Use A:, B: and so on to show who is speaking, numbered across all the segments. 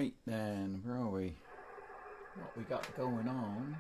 A: Right then, where are we? What we got going on?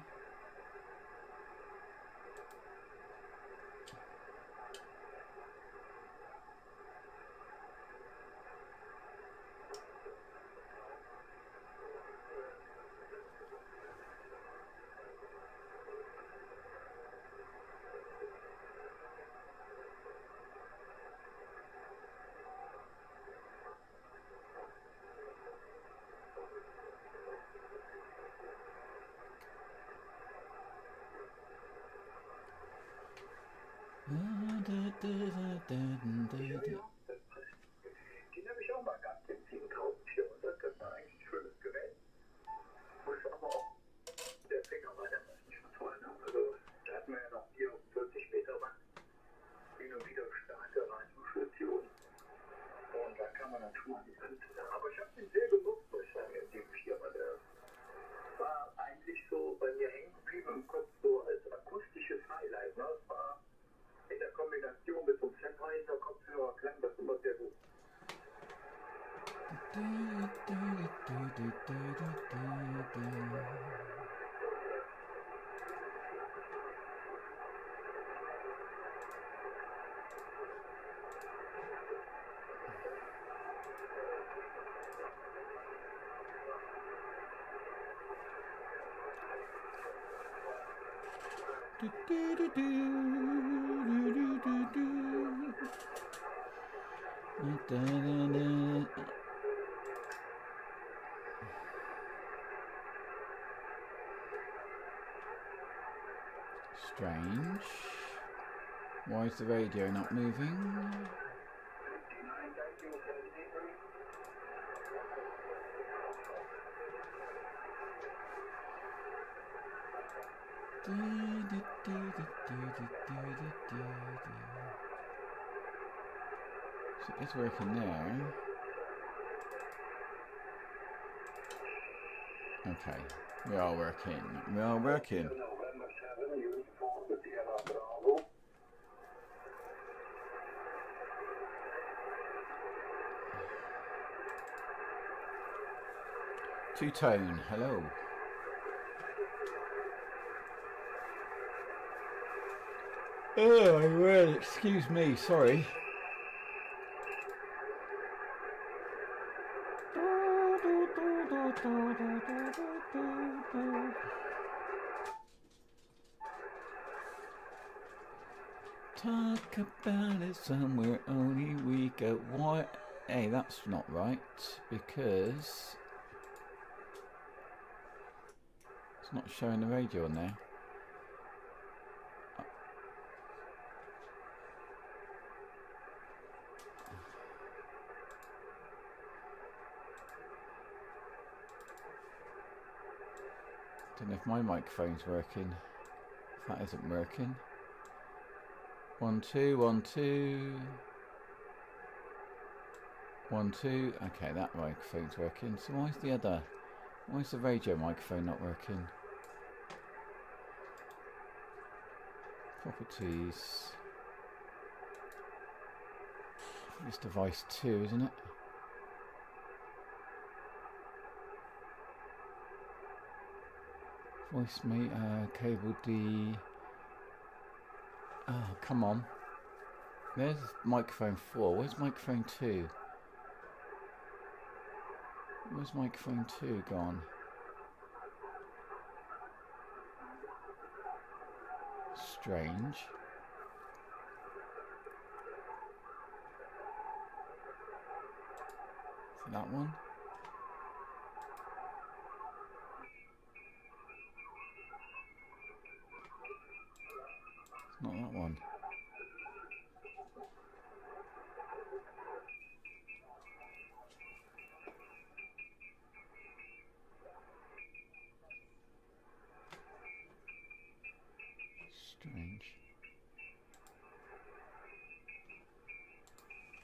B: Den habe ich auch mal gehabt, den 7400. Das war eigentlich ein schönes Gerät. Muss aber auch der Finger war damals nicht so toll. Ne? Also da hatten wir ja noch 44 Meter Watt, hin und wieder starke Radiostation. Und da kann man dann schon mal die Hand. Aber ich habe den sehr genutzt, muss ich sagen, in dem Firma. Der war eigentlich so bei mir hängen geblieben im Kopf, so als akustisches Highlight. Ne? Das war in der Kombination mit so einem Sennheiser-Kopfhörer klang das immer sehr gut.
A: Strange. Why is the radio not moving? So it's working there. Okay, we are working. We are working. Two-tone, hello. Oh, well, excuse me, sorry. Talk about it somewhere only we go. What? Hey, that's not right, because it's not showing the radio on there. I don't know if my microphone's working. If that isn't working. 1 2 1 2 1 2. Okay, that microphone's working. So why is the radio microphone not working? Properties. It's device 2, isn't it? Voice meter, cable D. Oh, come on. There's microphone 4. Where's microphone 2? Where's microphone 2 gone? Strange. Is it that one? It's not that one. Strange.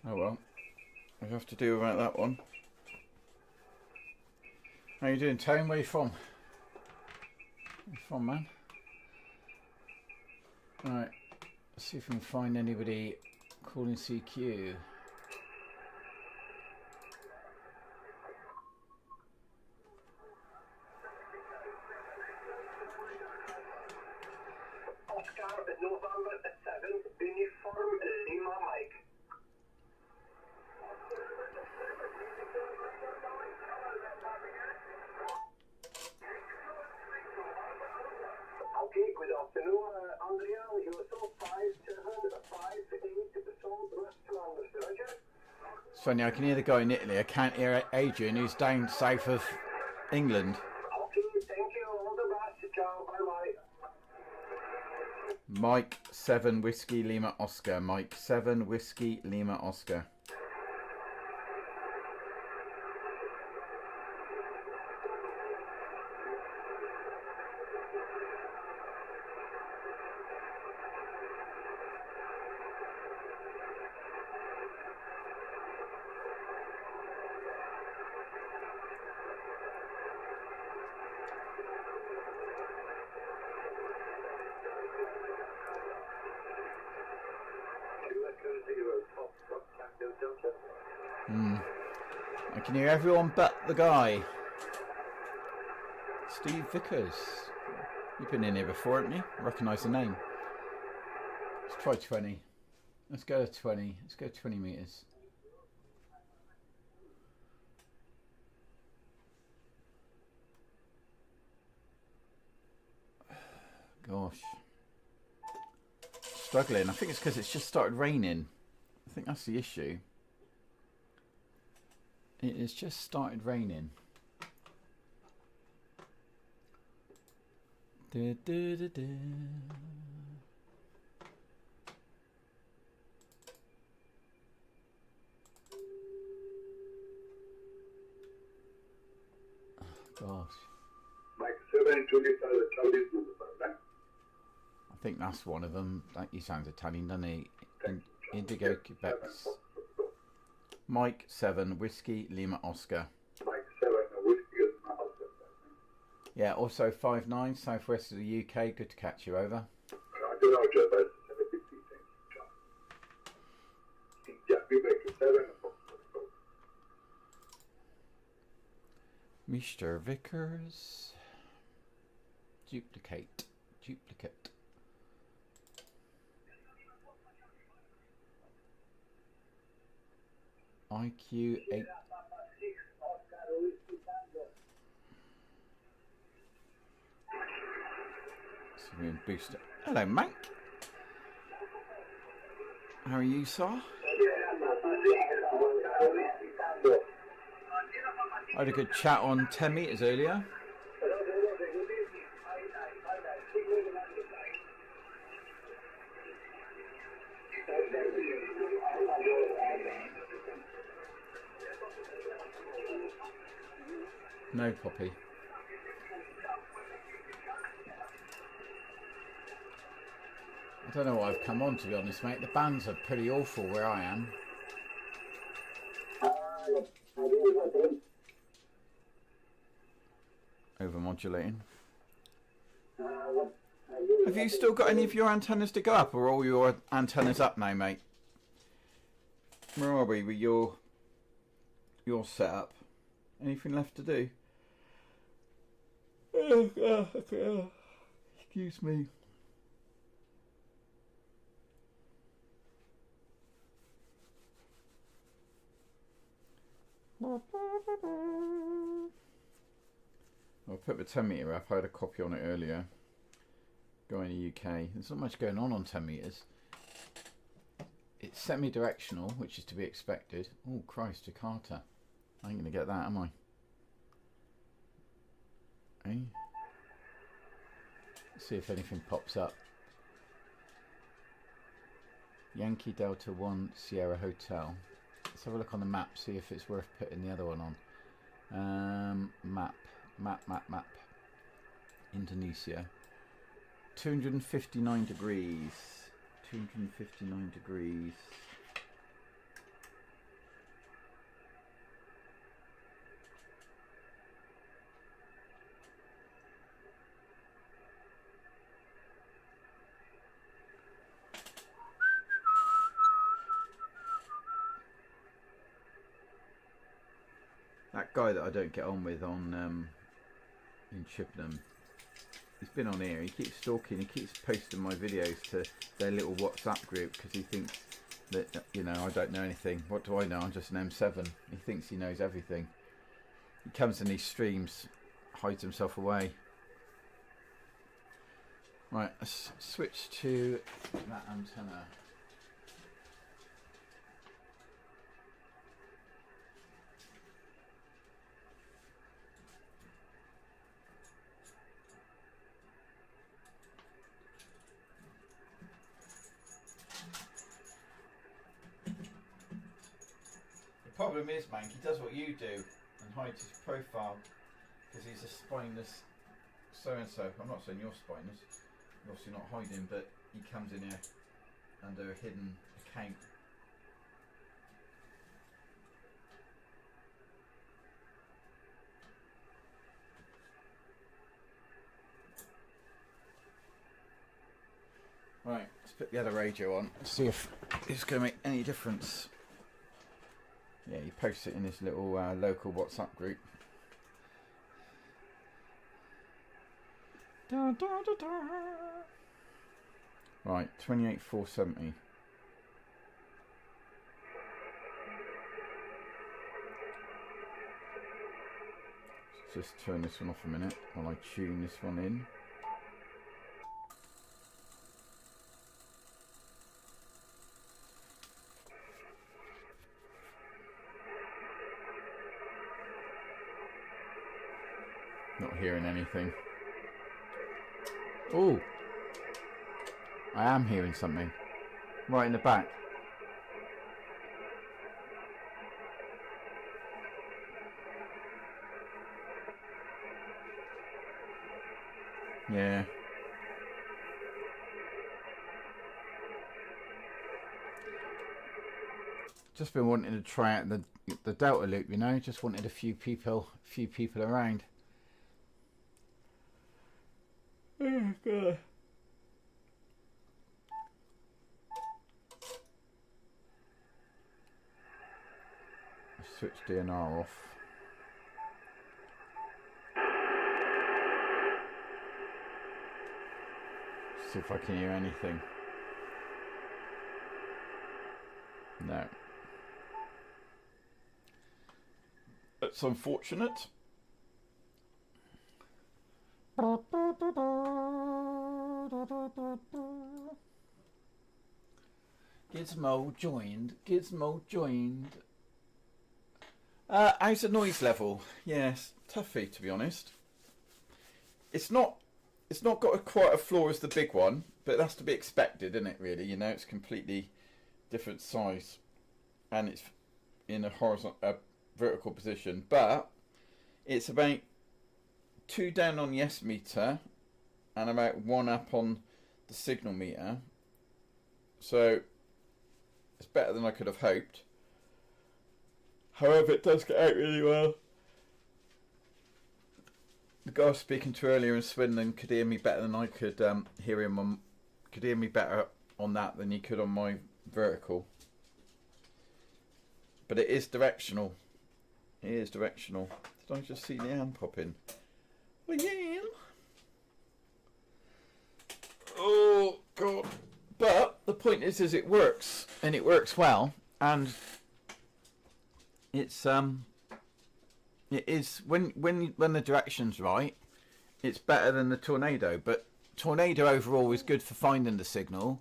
A: Oh well. We have to do about that one. How you doing, Tone? Where you from? Where you from, man? Right. Let's see if we can find anybody calling CQ.
B: November 7, Uniform Lima Mike. Okay, good afternoon, Andrea. You saw 5758 Southwest Roger.
A: It's funny, I can hear the guy in Italy. I can't hear Adrian, who's down south of England.
B: Okay, thank you. All the best. Ciao. Bye-bye.
A: Mike 7 Whiskey Lima Oscar. Mike 7 Whiskey Lima Oscar. I can hear everyone but the guy. Steve Vickers. You've been in here before, haven't you? I recognise the name. Let's try 20. Let's go to 20. Let's go 20 metres. Gosh. Struggling. I think it's because it's just started raining. I think that's the issue. It has just started raining. Da, da, da, da. Oh, gosh.
B: Mike 7, Juliet, Charlie, right?
A: I think that's one of them. He sounds Italian, doesn't he? Indigo Quebec. Mike 7 Whiskey Lima Oscar.
B: Mike 7, Whiskey Lima Oscar.
A: Yeah, also 5-9 southwest of the UK. Good to catch you over.
B: I don't know, Joe, but yeah, we make 7.
A: Mr. Vickers. Duplicate. IQ 8. Booster. Hello, Mike. How are you, sir? I had a good chat on 10 metres earlier. No, Poppy. I don't know what I've come on, to be honest, mate. The bands are pretty awful where I am. Overmodulating. Have you still got any of your antennas to go up, or are all your antennas up now, mate? Where are we with your setup? Anything left to do? Excuse me. I'll put the 10 metre up. I had a copy on it earlier. Going to UK. There's not much going on 10 metres. It's semi-directional, which is to be expected. Oh, Christ, Jakarta. I ain't going to get that, am I? Eh? Let's see if anything pops up. Yankee Delta 1 Sierra Hotel. Let's have a look on the map, see if it's worth putting the other one on. Map. Indonesia. 259 degrees. 259 degrees. That guy that I don't get on with on in Chippenham, he's been on here. He keeps stalking. He keeps posting my videos to their little WhatsApp group because he thinks that, you know, I don't know anything. What do I know? I'm just an M7. He thinks he knows everything. He comes in these streams, hides himself away. Right, let's switch to that antenna. The problem is, Mank, he does what you do and hides his profile because he's a spineless so-and-so. I'm not saying you're spineless, you're obviously not hiding, but he comes in here under a hidden account. Right, let's put the other radio on, see if it's going to make any difference. Yeah, he posts it in his little local WhatsApp group. Da, da, da, da. Right, 28,470. Let's just turn this one off a minute while I tune this one in. Not hearing anything. Oh, I am hearing something right in the back. Yeah. Just been wanting to try out the Delta loop, you know. Just wanted a few people around. Oh God. Switch DNR off. See if I can hear anything. No. That's unfortunate. Gizmo joined. Gizmo joined. How's the noise level? Yes, toughy to be honest. It's not got quite a floor as the big one, but that's to be expected, isn't it? Really, you know, it's completely different size, and it's in a vertical position. But it's about 2 down on the S meter, and about 1 up on the signal meter. So it's better than I could have hoped. However, it does get out really well. The guy I was speaking to earlier in Swindon could hear me better than I could hear him could hear me better on that than he could on my vertical. But it is directional. It is directional. Did I just see Leanne pop in? Leanne! Oh God! But the point is it works, and it works well, and it's it is when the direction's right, it's better than the Tornado. But Tornado overall is good for finding the signal,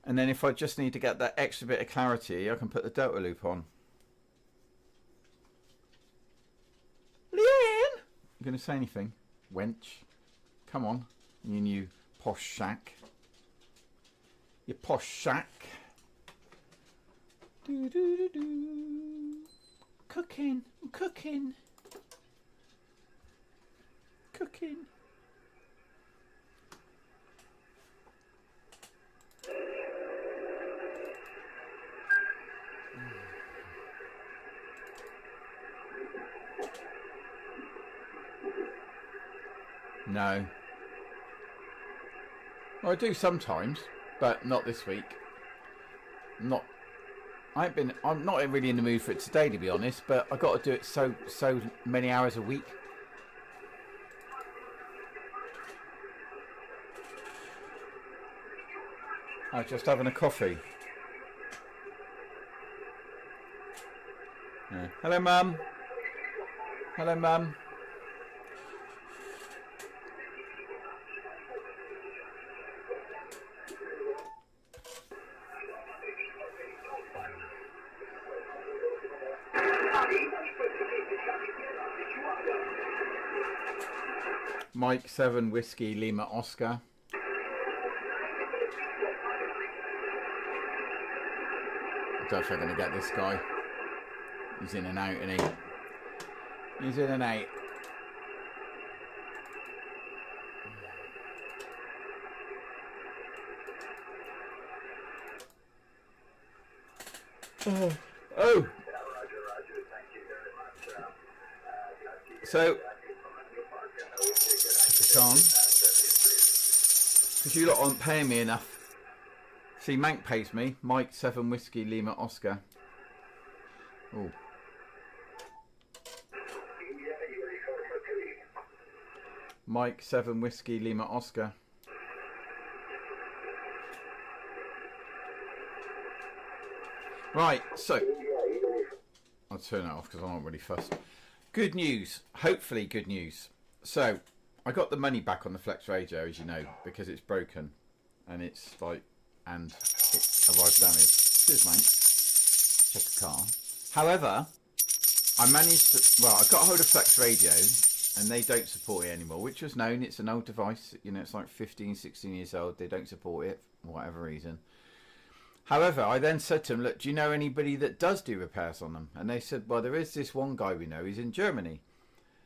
A: and then if I just need to get that extra bit of clarity, I can put the Delta loop on. Leanne, you gonna say anything, wench? Come on, you new posh shack. You posh shack. Do do do do. Cooking, I'm cooking. Cooking. No. Well, I do sometimes, but not this week. I'm not really in the mood for it today, to be honest, but I got to do it so many hours a week. I'm just having a coffee. Yeah. Hello, Mum. Hello, Mum. Mike 7 Whiskey Lima Oscar. I don't know if I'm going to get this guy. He's in and out, isn't he? He's in and out. Oh! So, because you lot aren't paying me enough. See, Mank pays me. Mike 7 Whiskey Lima Oscar. Oh. Mike 7 Whiskey Lima Oscar. Right, so I'll turn that off because I'm not really fussed. Good news, hopefully good news. So I got the money back on the Flex radio, as you know, because it's broken and it's like, and it arrived damaged. Cheers, mate. Check the car. However, I managed to, well, I got hold of Flex radio and they don't support it anymore, which was known. It's an old device, you know, it's like 15, 16 years old. They don't support it for whatever reason. However, I then said to them, look, do you know anybody that does do repairs on them? And they said, well, there is this one guy we know. He's in Germany.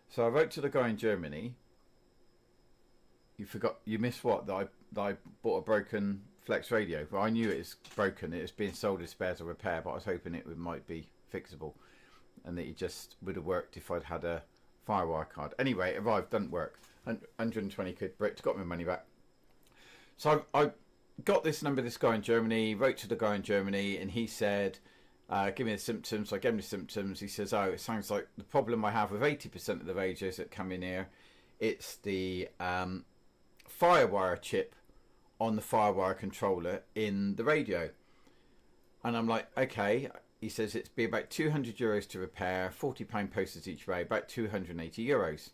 A: So I wrote to the guy in Germany. You missed what? That I bought a broken Flex radio. Well, I knew it was broken. It was being sold as spares or repair, but I was hoping it might be fixable. And that it just would have worked if I'd had a Firewire card. Anyway, it arrived, doesn't work. 120 quid bricked, got my money back. So I got this number, this guy in Germany, wrote to the guy in Germany, and he said, give me the symptoms. So I gave him the symptoms. He says, oh, it sounds like the problem I have with 80% of the radios that come in here, it's the Firewire chip on the Firewire controller in the radio. And I'm like, okay. He says it'd be about €200 to repair, £40 postage each way, about €280.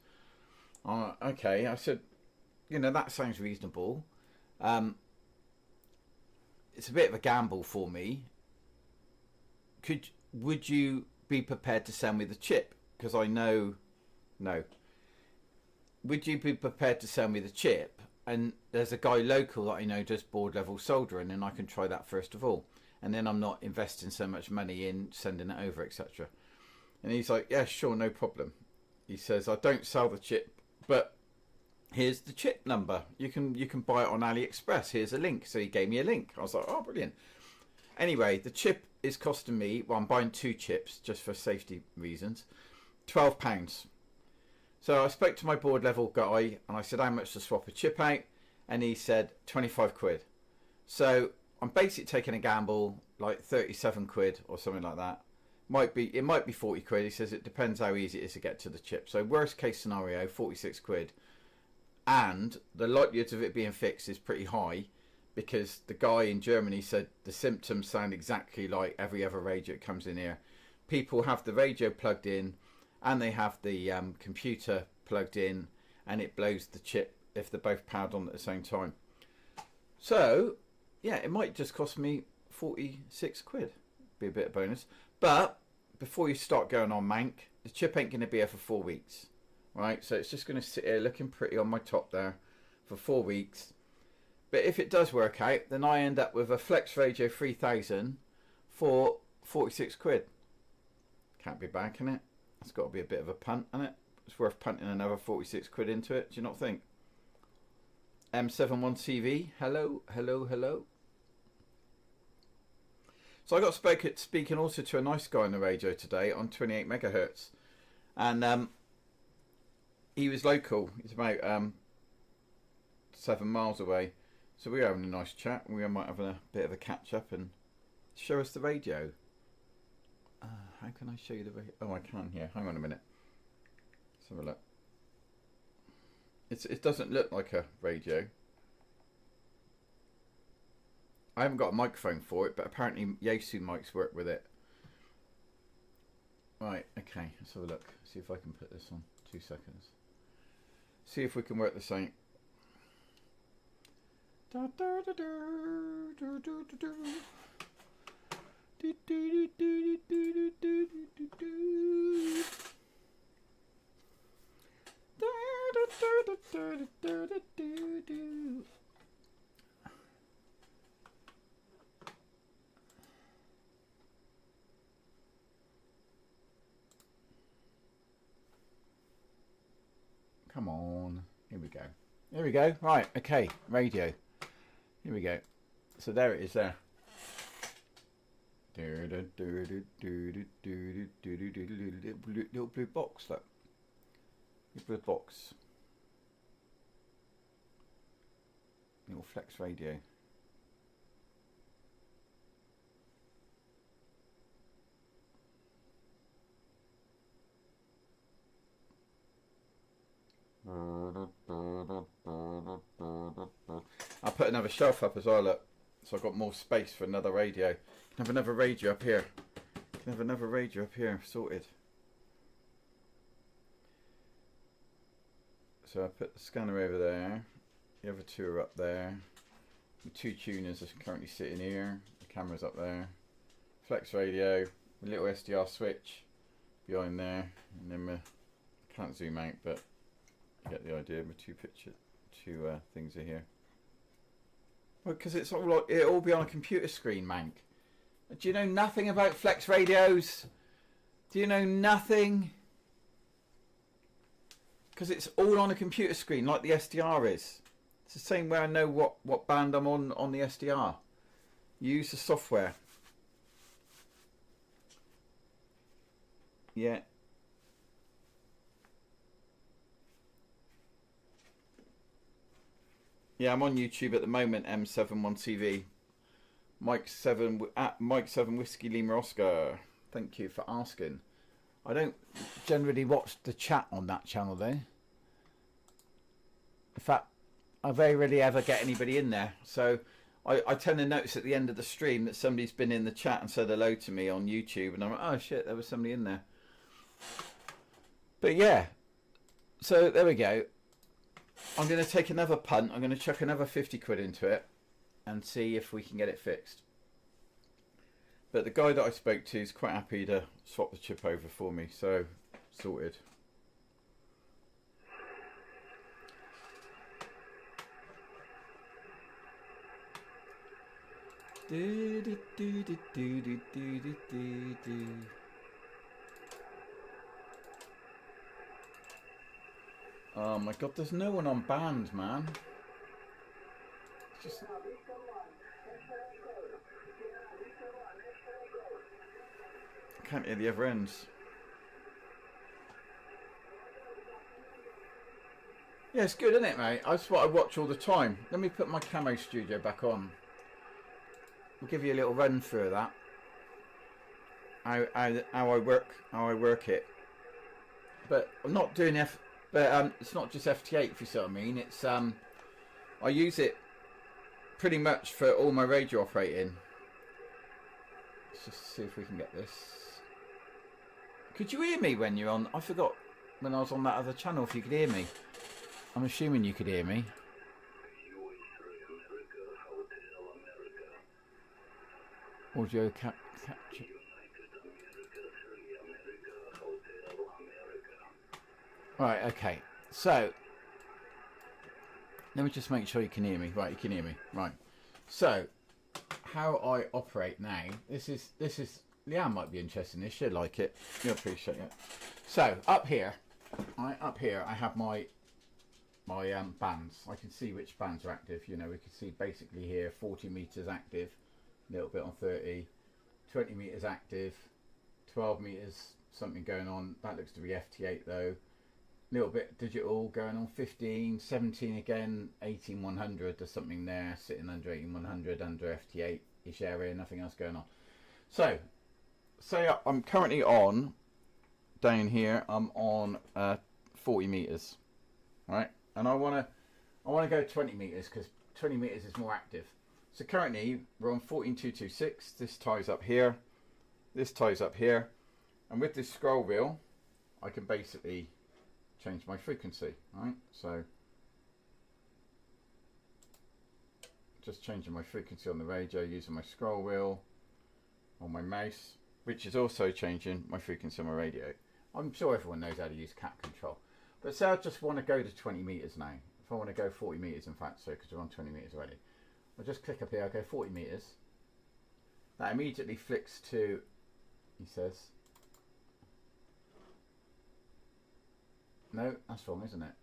A: Okay, I said, you know, that sounds reasonable. It's a bit of a gamble for me. Would you be prepared to send me the chip? Because I know, no. Would you be prepared to send me the chip? And there's a guy local that I know does board level soldering, and I can try that first of all. And then I'm not investing so much money in sending it over, etc. And he's like, yeah, sure, no problem. He says, I don't sell the chip, but here's the chip number. You can buy it on AliExpress. Here's a link. So he gave me a link. I was like, oh, brilliant. Anyway, the chip is costing me, well, I'm buying 2 chips just for safety reasons, £12. So I spoke to my board level guy and I said, how much to swap a chip out? And he said 25 quid. So I'm basically taking a gamble, like 37 quid or something like that. It might be 40 quid. He says it depends how easy it is to get to the chip. So worst case scenario, 46 quid. And the likelihood of it being fixed is pretty high because the guy in Germany said the symptoms sound exactly like every other radio that comes in here. People have the radio plugged in and they have the computer plugged in and it blows the chip if they're both powered on at the same time. So yeah, it might just cost me 46 quid. Be a bit of bonus. But before you start going on Mank, the chip ain't going to be here for 4 weeks. Right, so it's just going to sit here looking pretty on my top there for 4 weeks. But if it does work out, then I end up with a Flex Radio 3000 for 46 quid. Can't be bad, can it? It's got to be a bit of a punt, isn't it? It's worth punting another 46 quid into it, do you not think? M7WLO TV, hello, hello, hello. So I got speaking also to a nice guy on the radio today on 28 megahertz. And he was local. He's about 7 miles away. So we were having a nice chat. We might have a bit of a catch up and show us the radio. How can I show you the radio? Oh, I can here. Hang on a minute. Let's have a look. It doesn't look like a radio. I haven't got a microphone for it, but apparently Yaesu mics work with it. Right, okay, let's have a look. See if I can put this on. 2 seconds. See if we can work this out. Come on. Here we go. Here we go. Right, okay, radio. Here we go. So there it is there. Little blue box, look. Little blue box. Little flex radio. I'll put another shelf up as well, look. So I've got more space for another radio. Can have another radio up here. Can have another radio up here, sorted. So I put the scanner over there. The other two are up there. The two tuners are currently sitting here. The camera's up there. Flex radio, a little SDR switch behind there, and then my, can't zoom out, but you get the idea. My two things are here. Well, because it's all like it'll all be on a computer screen, Mank. Do you know nothing about flex radios? Do you know nothing? Because it's all on a computer screen, like the SDR is. It's the same way I know what band I'm on the SDR. You use the software. Yeah. Yeah, I'm on YouTube at the moment, M7WLO. Mike7 at Mike7 Whiskey Lima Oscar. Thank you for asking. I don't generally watch the chat on that channel though. In fact, I very rarely ever get anybody in there. So I tend to notice at the end of the stream that somebody's been in the chat and said hello to me on YouTube, and I'm like, oh shit, there was somebody in there. But yeah, so there we go. I'm going to take another punt. I'm going to chuck another 50 quid into it and see if we can get it fixed. But the guy that I spoke to is quite happy to swap the chip over for me, so sorted. Oh my god, there's no one on band, man. It's just... I can't hear the other ends. Yeah, it's good, isn't it, mate? That's what I watch all the time. Let me put my camo studio back on. I'll give you a little run through that. How I work it. But I'm not doing it's not just FT8, if you see what I mean. It's I use it pretty much for all my radio operating. Let's just see if we can get this. Could you hear me when you're on? I forgot when I was on that other channel if you could hear me. I'm assuming you could hear me. Audio capture. Right, okay. So let me just make sure you can hear me. Right, you can hear me. Right. So how I operate now. This is Leanne might be interested in this. She'll like it. You'll appreciate it. So up here, I have my bands. I can see which bands are active. You know, we can see basically here 40 meters active, a little bit on 30, 20 meters active, 12 meters something going on. That looks to be FT8 though. A little bit digital going on 15, 17 again, 18100. There's something there sitting under 18100 under FT8 ish area. Nothing else going on. So say I'm currently on down here. I'm on 40 meters, right? And I want to go 20 meters because 20 meters is more active. So currently we're on 14226. This ties up here. This ties up here. And with this scroll wheel, I can basically change my frequency, right? So just changing my frequency on the radio using my scroll wheel on my mouse, which is also changing my frequency on my radio. I'm sure everyone knows how to use cat control. But say I just want to go to 20 meters now. If I want to go 40 meters, in fact, so because we're on 20 meters already. I'll just click up here, I'll go 40 meters. That immediately flicks to, he says, no, that's wrong, isn't it?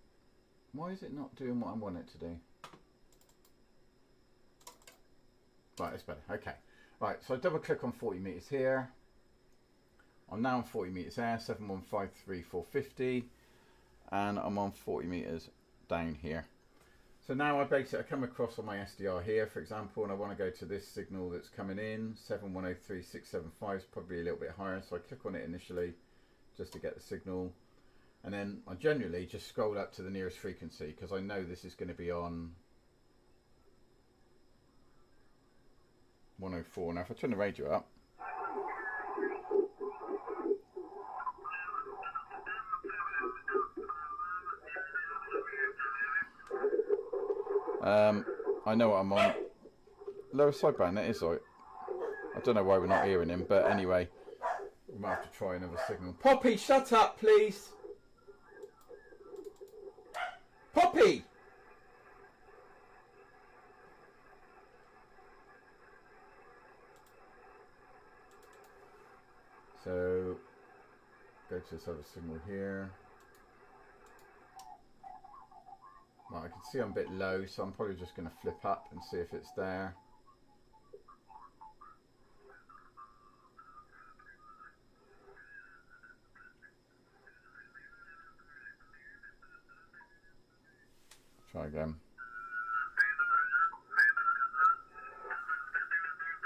A: Why is it not doing what I want it to do? Right, it's better, okay. Right, so I double click on 40 meters here. I'm now on 40 meters there, 7153450. And I'm on 40 meters down here. So now I come across on my SDR here, for example, and I want to go to this signal that's coming in, 7103675 is probably a little bit higher, so I click on it initially just to get the signal. And then I generally just scroll up to the nearest frequency because I know this is going to be on 104. Now if I turn the radio up, I know what I'm on. Lower sideband, that is right. I don't know why we're not hearing him, but anyway, we might have to try another signal. Poppy, shut up, please. Poppy! So, go to this other signal here. Right, I can see I'm a bit low, so I'm probably just going to flip up and see if it's there. Try again.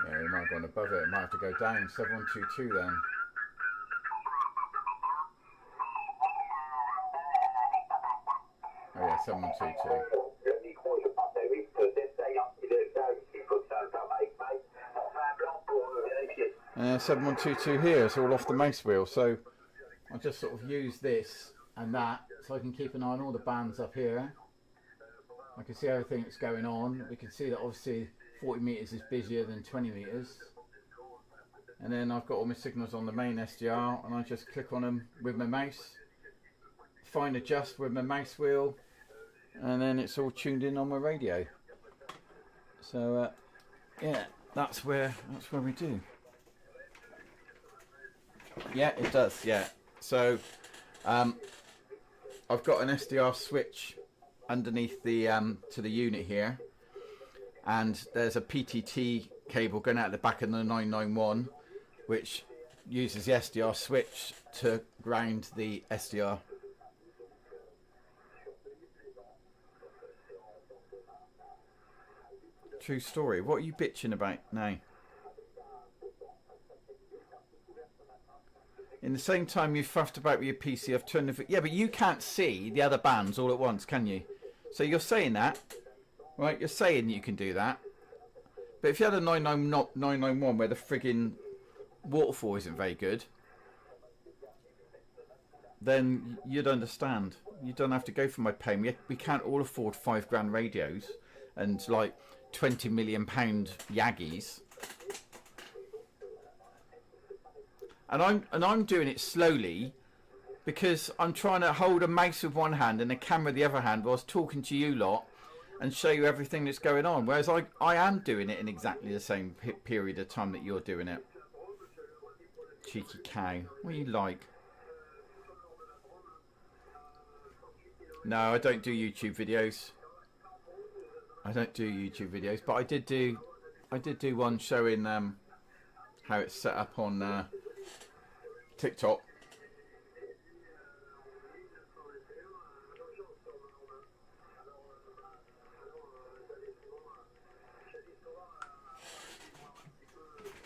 A: Yeah, we might have gone above it. It might have to go down. 7122 then. Oh yeah, 7122. 7122 here. It's all off the mouse wheel. So I just sort of use this and that, so I can keep an eye on all the bands up here. I can see everything that's going on. We can see that obviously 40 meters is busier than 20 meters. And then I've got all my signals on the main SDR, and I just click on them with my mouse, fine adjust with my mouse wheel, and then it's all tuned in on my radio. So yeah, that's where we do. Yeah, it does. Yeah. So I've got an SDR switch underneath the to the unit here, and there's a PTT cable going out the back of the 991, which uses the SDR switch to ground the SDR. True story. What are you bitching about now? In the same time you fuffed about with your PC, I've turned the... Yeah, but you can't see the other bands all at once, can you? So you're saying that, right? You're saying you can do that. But if you had a 991 where the friggin' waterfall isn't very good, then you'd understand. You don't have to go for my pain. We can't all afford £5 radios and like £20 million Yaggies. And I'm doing it slowly because I'm trying to hold a mouse with one hand and a camera the other hand whilst talking to you lot and show you everything that's going on. Whereas I am doing it in exactly the same period of time that you're doing it. Cheeky cow. What are you like? No, I don't do YouTube videos. I don't do YouTube videos, but I did do one showing how it's set up on TikTok.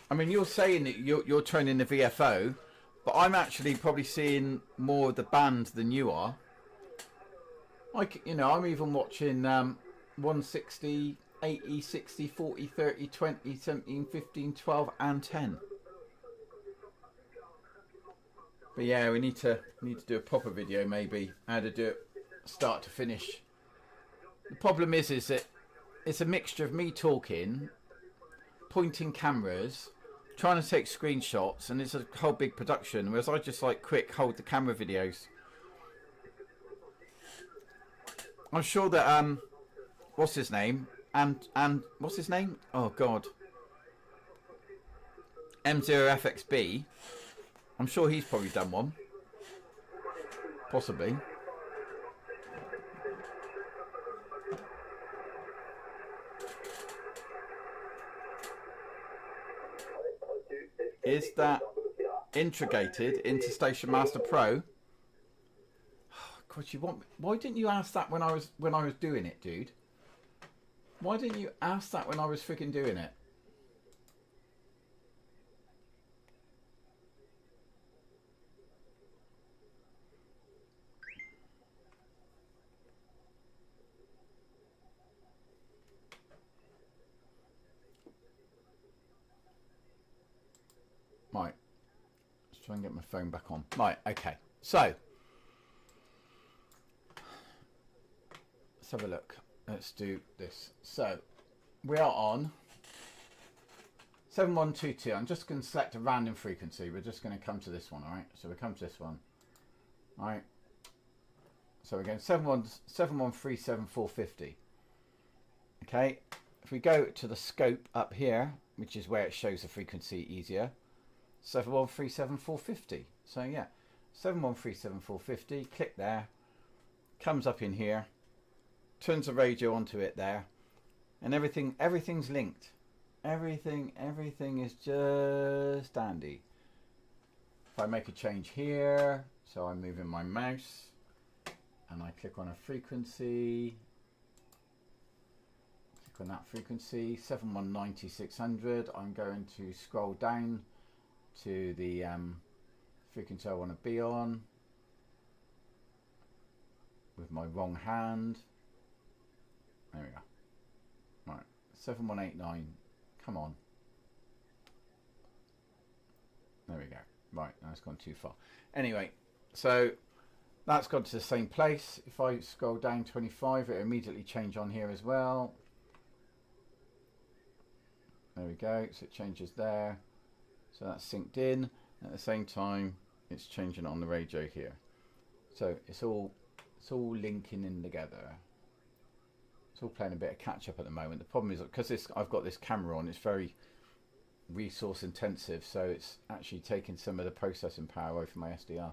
A: I mean, you're saying that you're turning the VFO, but I'm actually probably seeing more of the band than you are. Like, you know, I'm even watching 160 80, 60, 40, 30, 20, 17, 15, 12 and 10. But yeah, we need to do a proper video, maybe how to do it start to finish. The problem is that it's a mixture of me talking, pointing cameras, trying to take screenshots, and it's a whole big production, whereas I just like quick hold the camera videos. I'm sure that what's his name, and what's his name, oh god, M7WLO, I'm sure he's probably done one, possibly. Is that integrated into Station Master Pro? Oh, God, you want? Why didn't you ask that when I was doing it, dude? Why didn't you ask that when I was freaking doing it? Right, let's try and get my phone back on. Right, okay, so let's have a look. Let's do this. So we are on 7122. I'm just going to select a random frequency. We're just going to come to this one, all right? So we come to this one, all right? So we're going 7137450. Okay, if we go to the scope up here, which is where it shows the frequency easier, 7137450. So yeah, 7137450. Click there, comes up in here, turns the radio onto it there, and everything's linked. Everything is just dandy. If I make a change here, so I'm moving my mouse, and I click on a frequency. Click on that frequency, 7190600. I'm going to scroll down to the frequency I want to be on with my wrong hand. There we go. Right, 7189. Come on. There we go. Right, that's gone too far. Anyway, so that's gone to the same place. If I scroll down 25, it'll immediately change on here as well. There we go. So it changes there. So that's synced in. At the same time, it's changing on the radio here. So it's all linking in together. It's all playing a bit of catch up at the moment. The problem is because I've got this camera on, it's very resource intensive, so it's actually taking some of the processing power away from my SDR.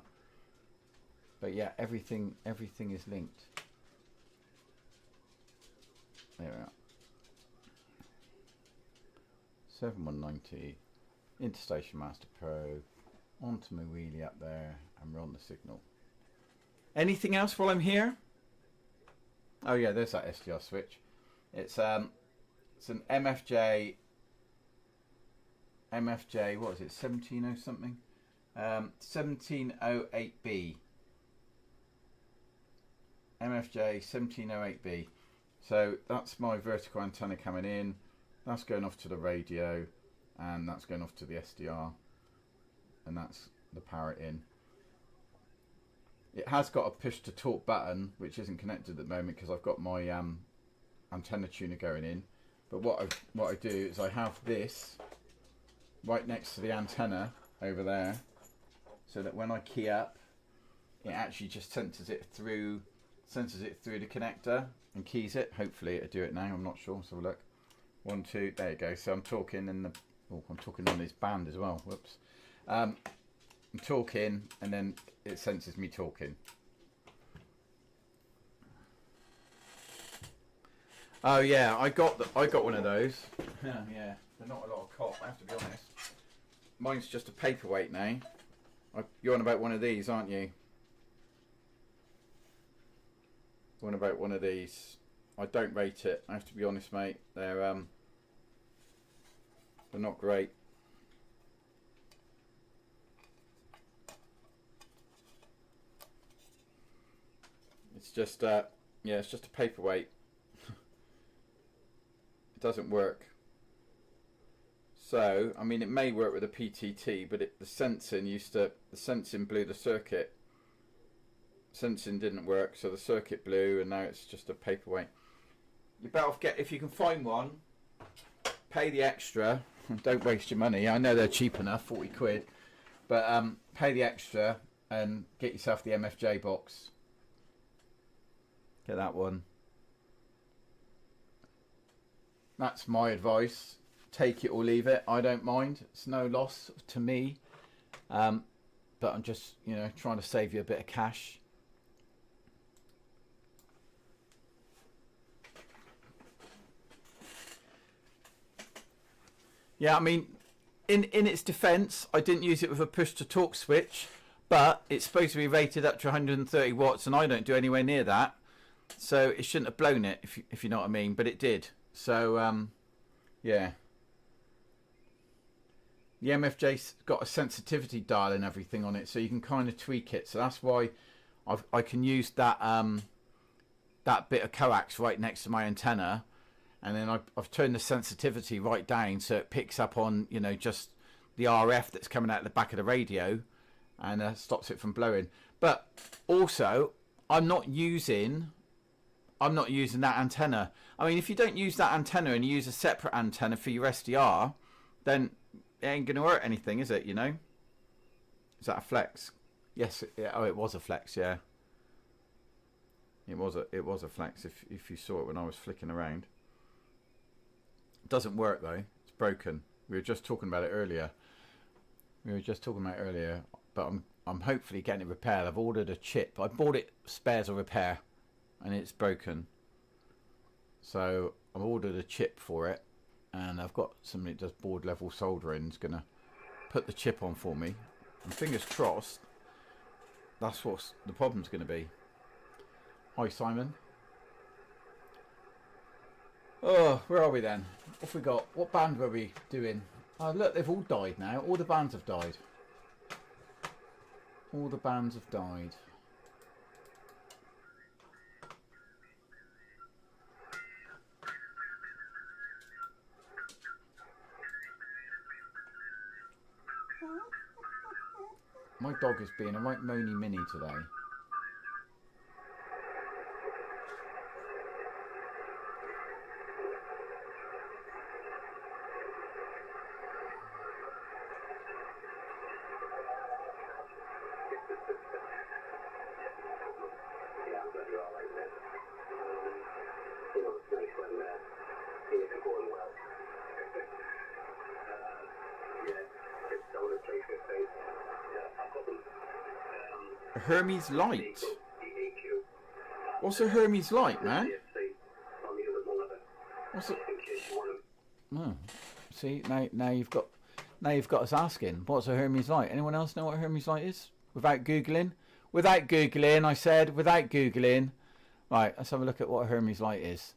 A: But yeah, everything is linked. There we are. 7190 into Station Master Pro, onto my wheelie up there, and we're on the signal. Anything else while I'm here? Oh yeah, there's that SDR switch. It's an MFJ, what is it, 170 something? 1708B. MFJ 1708B. So that's my vertical antenna coming in. That's going off to the radio, and that's going off to the SDR, and that's the power in. It has got a push to talk button, which isn't connected at the moment because I've got my antenna tuner going in. But what I do is I have this right next to the antenna over there, so that when I key up, it actually just senses it through the connector and keys it. Hopefully it'll do it now. I'm not sure. Let's have a look. 1, 2. There you go. So I'm talking in the. Oh, I'm talking on this band as well. Whoops. I'm talking, and then it senses me talking. Oh yeah, I got one of those. Yeah, they're not a lot of cop, I have to be honest. Mine's just a paperweight now. You're on about one of these, aren't you? One about one of these. I don't rate it, I have to be honest, mate. They're not great. It's just yeah, it's just a paperweight. doesn't work. So, I mean, it may work with a PTT, but the sensing blew the circuit. Sensing didn't work, so the circuit blew, and now it's just a paperweight. You better off if you can find one, pay the extra. Don't waste your money. I know they're cheap enough, 40 quid, but pay the extra and get yourself the MFJ box. Get that one. That's my advice. Take it or leave it. I don't mind. It's no loss to me. But I'm just, trying to save you a bit of cash. Yeah, I mean, in its defense, I didn't use it with a push to talk switch, but it's supposed to be rated up to 130 watts, and I don't do anywhere near that. So it shouldn't have blown it, if you know what I mean, but it did. So, yeah. The MFJ's got a sensitivity dial and everything on it, so you can kind of tweak it. So that's why I can use that that bit of coax right next to my antenna, and then I've turned the sensitivity right down so it picks up on just the RF that's coming out of the back of the radio, and stops it from blowing. But also, I'm not using that antenna. I mean, if you don't use that antenna and you use a separate antenna for your SDR, then it ain't going to hurt anything, is it, Is that a flex? Yes. Oh, it was a flex, yeah. It was a flex if you saw it when I was flicking around. It doesn't work, though. It's broken. We were just talking about it earlier. But I'm hopefully getting it repaired. I've ordered a chip. I bought it spares or repair, and it's broken. So I've ordered a chip for it. And I've got somebody that does board level soldering is going to put the chip on for me. And fingers crossed, that's what the problem's going to be. Hi, Simon. Oh, where are we then? What have we got? What band were we doing? Oh, look, they've all died now. All the bands have died. All the bands have died. My dog is being a right moany mini today. Hermes light. What's a Hermes light, man? What's it? Oh, see, now you've got us asking. What's a Hermes light? Anyone else know what a Hermes light is? Without googling, I said without googling. Right, let's have a look at what a Hermes light is.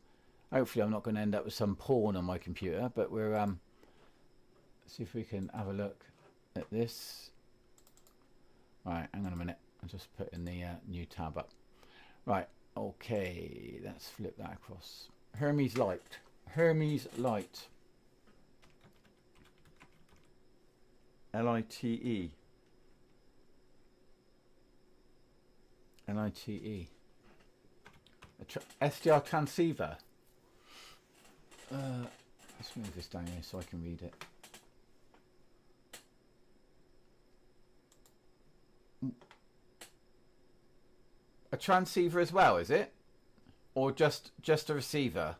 A: Hopefully, I'm not going to end up with some porn on my computer, but we're see if we can have a look at this. Right, hang on a minute. I'll just put in the new tab up. Right, okay, let's flip that across. Hermes light. Hermes light. L-I-T-E. L-I-T-E. SDR transceiver. Let's move this down here so I can read it. A transceiver as well, is it? Or just a receiver?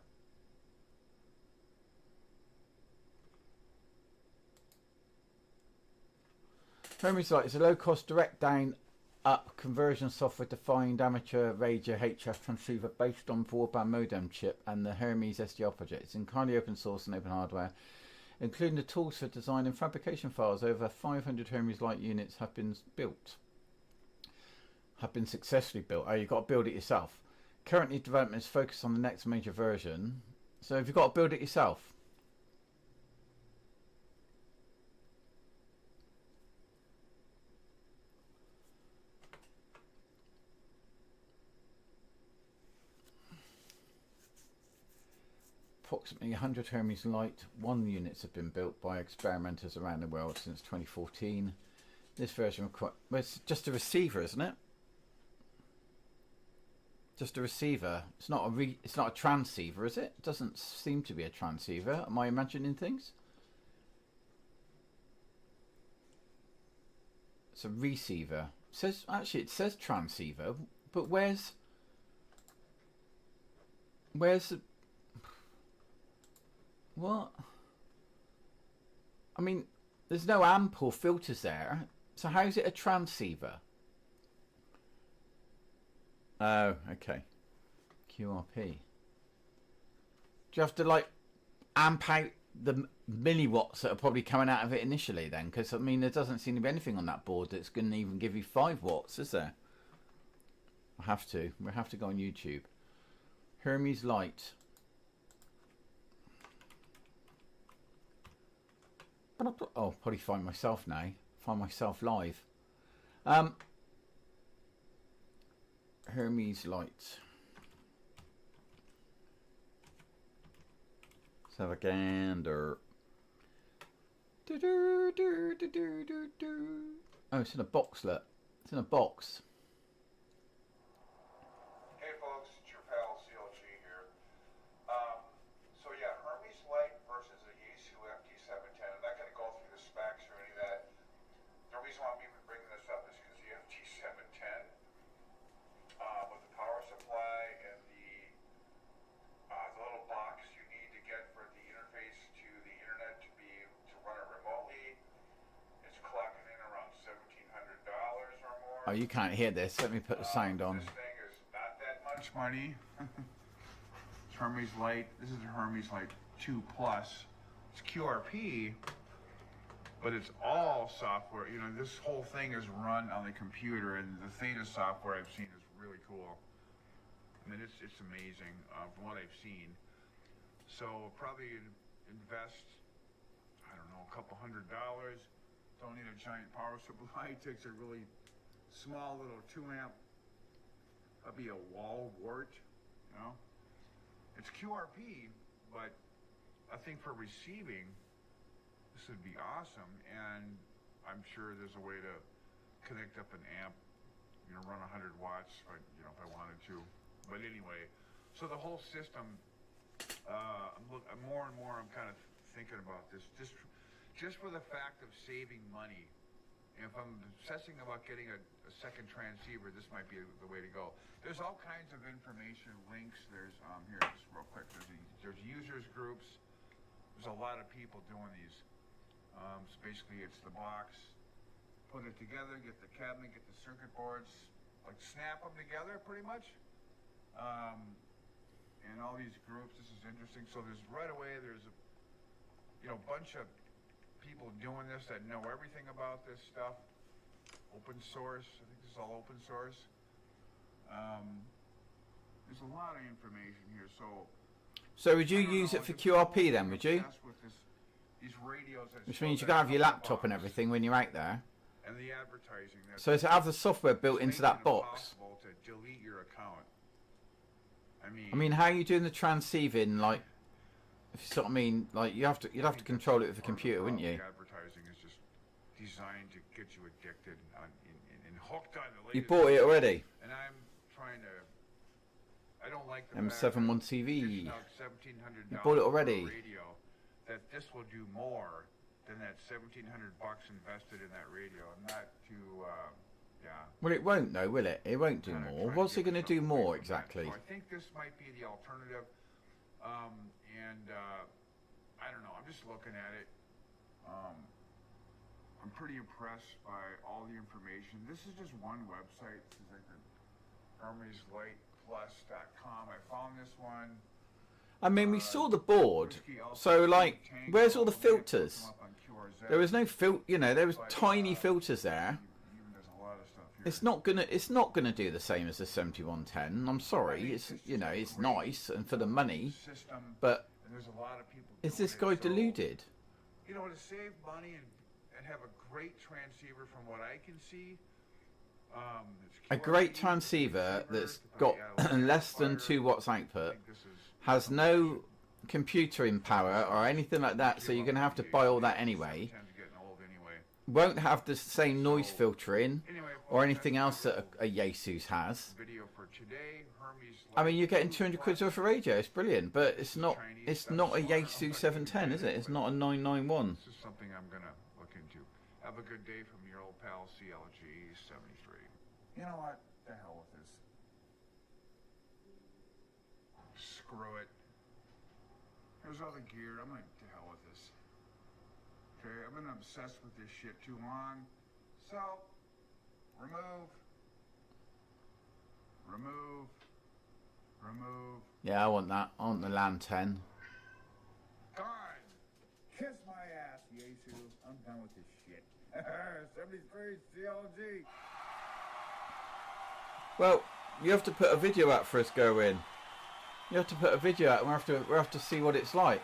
A: Hermes Light is a low-cost, direct down-up conversion software-defined amateur radio HF transceiver based on broadband modem chip and the Hermes SDR project. It's entirely open source and open hardware, including the tools for design and fabrication files. Over 500 Hermes Light units have been successfully built. Oh, you've got to build it yourself. Currently, development is focused on the next major version. So, have you got to build it yourself? approximately 100 Hermes Light 1 units have been built by experimenters around the world since 2014. This version well, it's just a receiver, isn't it? Just a receiver. It's not it's not a transceiver, is it? It doesn't seem to be a transceiver. Am I imagining things? It's a receiver. It says it says transceiver, but where's the what? I mean, there's no amp or filters there, so how is it a transceiver? Oh, okay. QRP. Do you have to like amp out the milliwatts that are probably coming out of it initially then? Because I mean, there doesn't seem to be anything on that board that's going to even give you 5 watts, is there? We'll have to go on YouTube. Hermes Light. Oh, probably find myself now. Find myself live. Hermes Light. Let's have a gander. Oh, it's in a boxlet. It's in a box.
C: Hey folks, it's your pal CLG here. So yeah, Hermes Light versus a Yaesu FT710. I'm not going to go through the specs or any of that. The reason why I'm even bringing this up is because the FT710, with the power supply and the little box you need to get for the interface to the internet to be to run it remotely, it's clocking in around $1,700 or more.
A: Oh, you can't hear this. Let me put the sound on.
C: This thing is not that much money. It's Hermes Light. This is the Hermes Light 2 Plus. It's QRP, but it's all software. You know, this whole thing is run on the computer, and the Theta software I've seen is really cool. I mean, it's amazing from what I've seen. So probably invest, I don't know, a couple $100. Don't need a giant power supply. It takes a really small little 2 amp. That'd be a wall wart, you know. It's QRP, but I think for receiving, this would be awesome. And I'm sure there's a way to connect up an amp, you know, run 100 watts, if I wanted to. But anyway, so the whole system, more and more I'm kind of thinking about this, just for the fact of saving money. If I'm obsessing about getting a second transceiver, this might be the way to go. There's all kinds of information, links. There's here, just real quick. There's users groups. There's a lot of people doing these. So basically, it's the box. Put it together. Get the cabinet. Get the circuit boards. Like snap them together, pretty much. And all these groups. This is interesting. So there's right away. There's a bunch of people doing this that know everything about this stuff. Open source. I think this is all open source. There's a lot of information here.
A: So would you use it for QRP then, would you?
C: These radios
A: Which means you can have your laptop and everything when you're out there.
C: And the advertising.
A: So does it have the software built into that box?
C: To delete your account.
A: I mean, how are you doing the transceiving? Like, if you sort of mean, like you'd have to control it with a computer, wouldn't you?
C: The advertising is just designed to get you addicted and hooked on the latest.
A: You bought it already.
C: And I'm trying to. I don't like the
A: M7WLO TV.
C: $1,700.
A: You bought it already.
C: Radio, that this will do more than that $1,700 invested in that radio. I'm not too. Yeah.
A: Well, it won't though, will it? It won't do more. What's it going to do more exactly?
C: So I think this might be the alternative. I don't know. I'm just looking at it. I'm pretty impressed by all the information. This is just one website. This is like the HermesLightPlus.com. I found this one.
A: I mean, we saw the board. So, like, where's all the filters? There was no there was tiny filters there. It's not gonna do the same as the 7110. I'm sorry. It's it's nice and for the money, but is this guy deluded?
C: To save money and have a great transceiver, from what I can see.
A: A great transceiver that's got less than 2 watts output, has no computing power or anything like that, so you're going to have to buy all that anyway.
C: 710's getting old anyway.
A: Won't have the same noise filtering
C: Anyway,
A: or anything else that a Yaesu's has.
C: video for today. Hermes.
A: I mean, you're getting 200 quid worth of radio. It's brilliant, but it's not a Yaesu 710, is it? It's not a 991.
C: This is something I'm gonna look into. Have a good day from your old pal CLG 73. You know what? The hell with this. Screw it. There's all the gear. I'm like, to hell with this. Okay, I've been obsessed with this shit too long. So, remove.
A: Yeah, I want that. I want the LAN 10.
C: Gone. Kiss my ass, Yaesu. I'm done with this shit. 73 CLG.
A: Well, you have to put a video out for us, go in. You have to put a video out, and we'll have to see what it's like.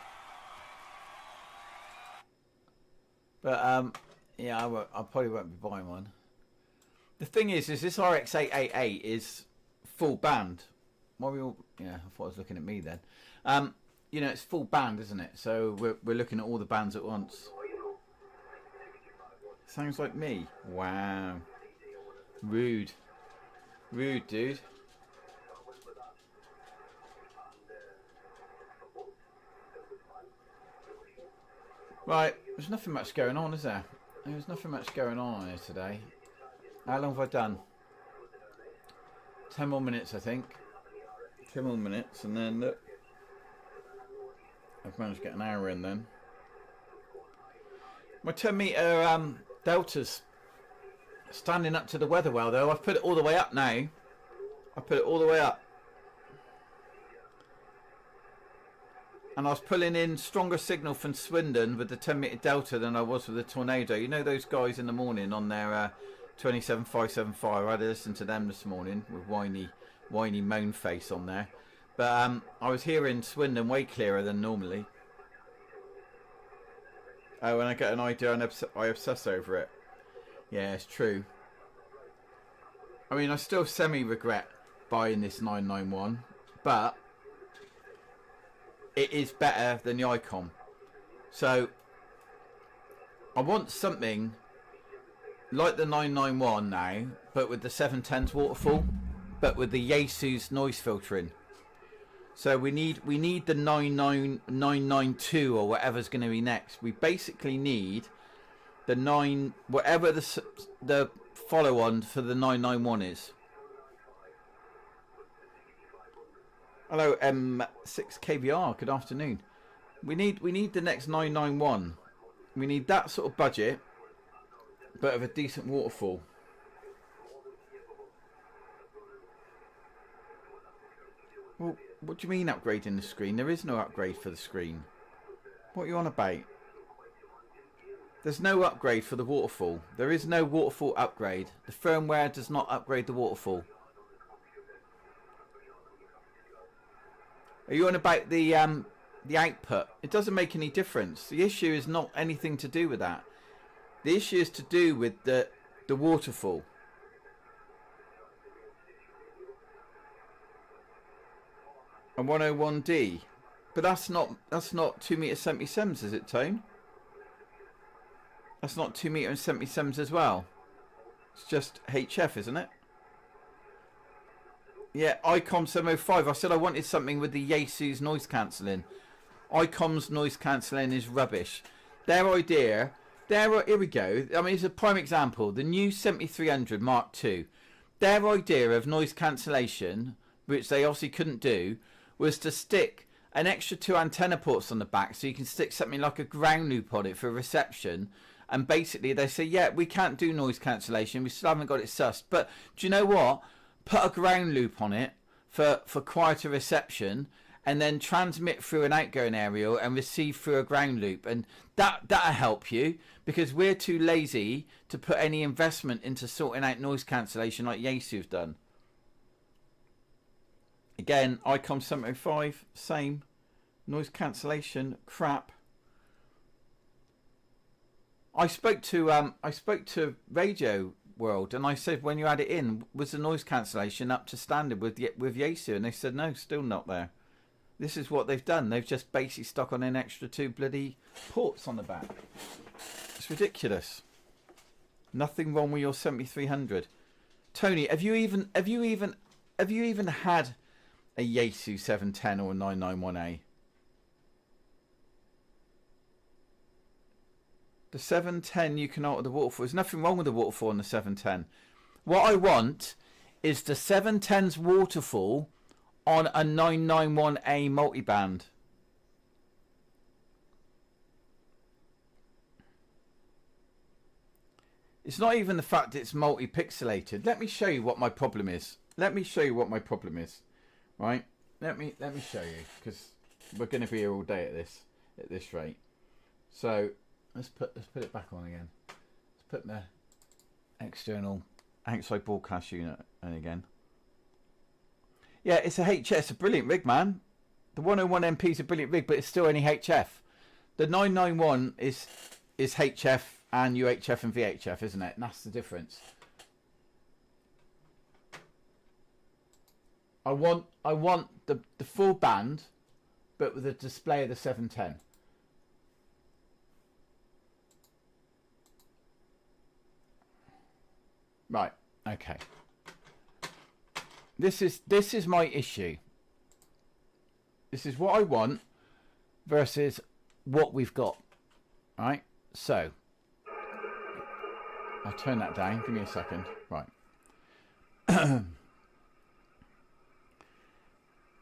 A: But yeah, I probably won't be buying one. The thing is this RX888 is full band. Why we all? Yeah, I thought I was looking at me then. You know, it's full band, isn't it? So we're looking at all the bands at once. Sounds like me. Wow. Rude, dude. Right, there's nothing much going on, is there? There's nothing much going on here today. How long have I done? 10 more minutes, I think. 10 more minutes, and then look. I've managed to get an hour in then. My 10 metre Delta's standing up to the weather well, though. I've put it all the way up now. I put it all the way up. And I was pulling in stronger signal from Swindon with the 10 metre Delta than I was with the Tornado. You know those guys in the morning on their 27575. I had to listen to them this morning with whiny moan face on there. But I was hearing Swindon way clearer than normally. Oh, when I get an idea, I obsess over it. Yeah, it's true. I mean, I still semi-regret buying this 991, but it is better than the Icon. So I want something like the 991 now, but with the 710's waterfall, but with the Yaesu's noise filtering. So we need the 992 or whatever's going to be next. We basically need the whatever the follow-on for the 991 is. Hello, M6WLO. Good afternoon. We need the next 991. We need that sort of budget, but of a decent waterfall. Well, what do you mean upgrading the screen? There is no upgrade for the screen. What are you on about? There's no upgrade for the waterfall. There is no waterfall upgrade. The firmware does not upgrade the waterfall. Are you on about the output? It doesn't make any difference. The issue is not anything to do with that. The issue is to do with the waterfall. And 101D, but that's not 2 meter 77s, is it, Tone? That's not 2 meter 77s as well. It's just HF, isn't it? Yeah, ICOM 705. I said I wanted something with the Yaesu's noise cancelling. ICOM's noise cancelling is rubbish. Their idea, here we go. I mean, it's a prime example. The new 7300 Mark II. Their idea of noise cancellation, which they obviously couldn't do, was to stick an extra 2 antenna ports on the back, so you can stick something like a ground loop on it for reception. And basically they say, yeah, we can't do noise cancellation, we still haven't got it sussed, but do you know what, put a ground loop on it for quieter reception, and then transmit through an outgoing aerial and receive through a ground loop, and that'll help you, because we're too lazy to put any investment into sorting out noise cancellation like Yaesu's done. Again, ICOM 705, same. Noise cancellation, crap. I spoke to Radio World, and I said, when you add it in, was the noise cancellation up to standard with Yaesu? And they said, no, still not there. This is what they've done. They've just basically stuck on an extra 2 bloody ports on the back. It's ridiculous. Nothing wrong with your 7300. Tony, have you even had a Yaesu 710 or a 991A? The 710 you can alter the waterfall. There's nothing wrong with the waterfall on the 710. What I want is the 710's waterfall on a 991A multiband. It's not even the fact it's multi-pixelated. Let me show you what my problem is. Right? Let me show you, because we're going to be here all day at this rate. So let's put it back on again. Let's put the external outside broadcast unit on again. Yeah, it's a HF. It's a brilliant rig, man. The 101MP is a brilliant rig, but it's still only HF. The 991 is HF and UHF and VHF, isn't it? And that's the difference. I want the full band, but with a display of the 710. Right. Okay. This is my issue. This is what I want versus what we've got. All right. So I'll turn that down. Give me a second. Right.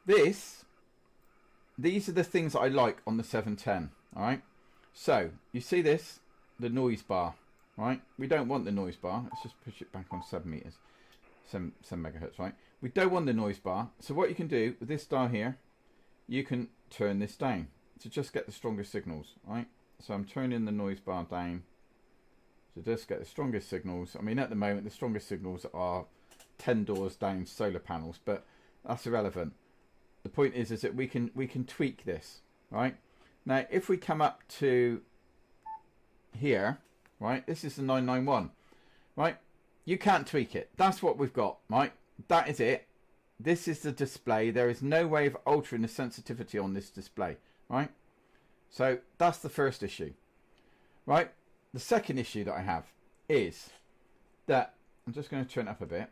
A: These are the things that I like on the 710. All right. So you see this, the noise bar. Right. We don't want the noise bar. Let's just push it back on 7 meters, 7 megahertz. Right. We don't want the noise bar. So what you can do with this dial here, you can turn this down to just get the strongest signals. Right. So I'm turning the noise bar down to just get the strongest signals. I mean, at the moment, the strongest signals are 10 doors down solar panels, but that's irrelevant. The point is that we can tweak this, right? Now, if we come up to here, right? This is the 991, right? You can't tweak it. That's what we've got, right? That is it. This is the display. There is no way of altering the sensitivity on this display, right? So that's the first issue, right? The second issue that I have is that I'm just going to turn it up a bit.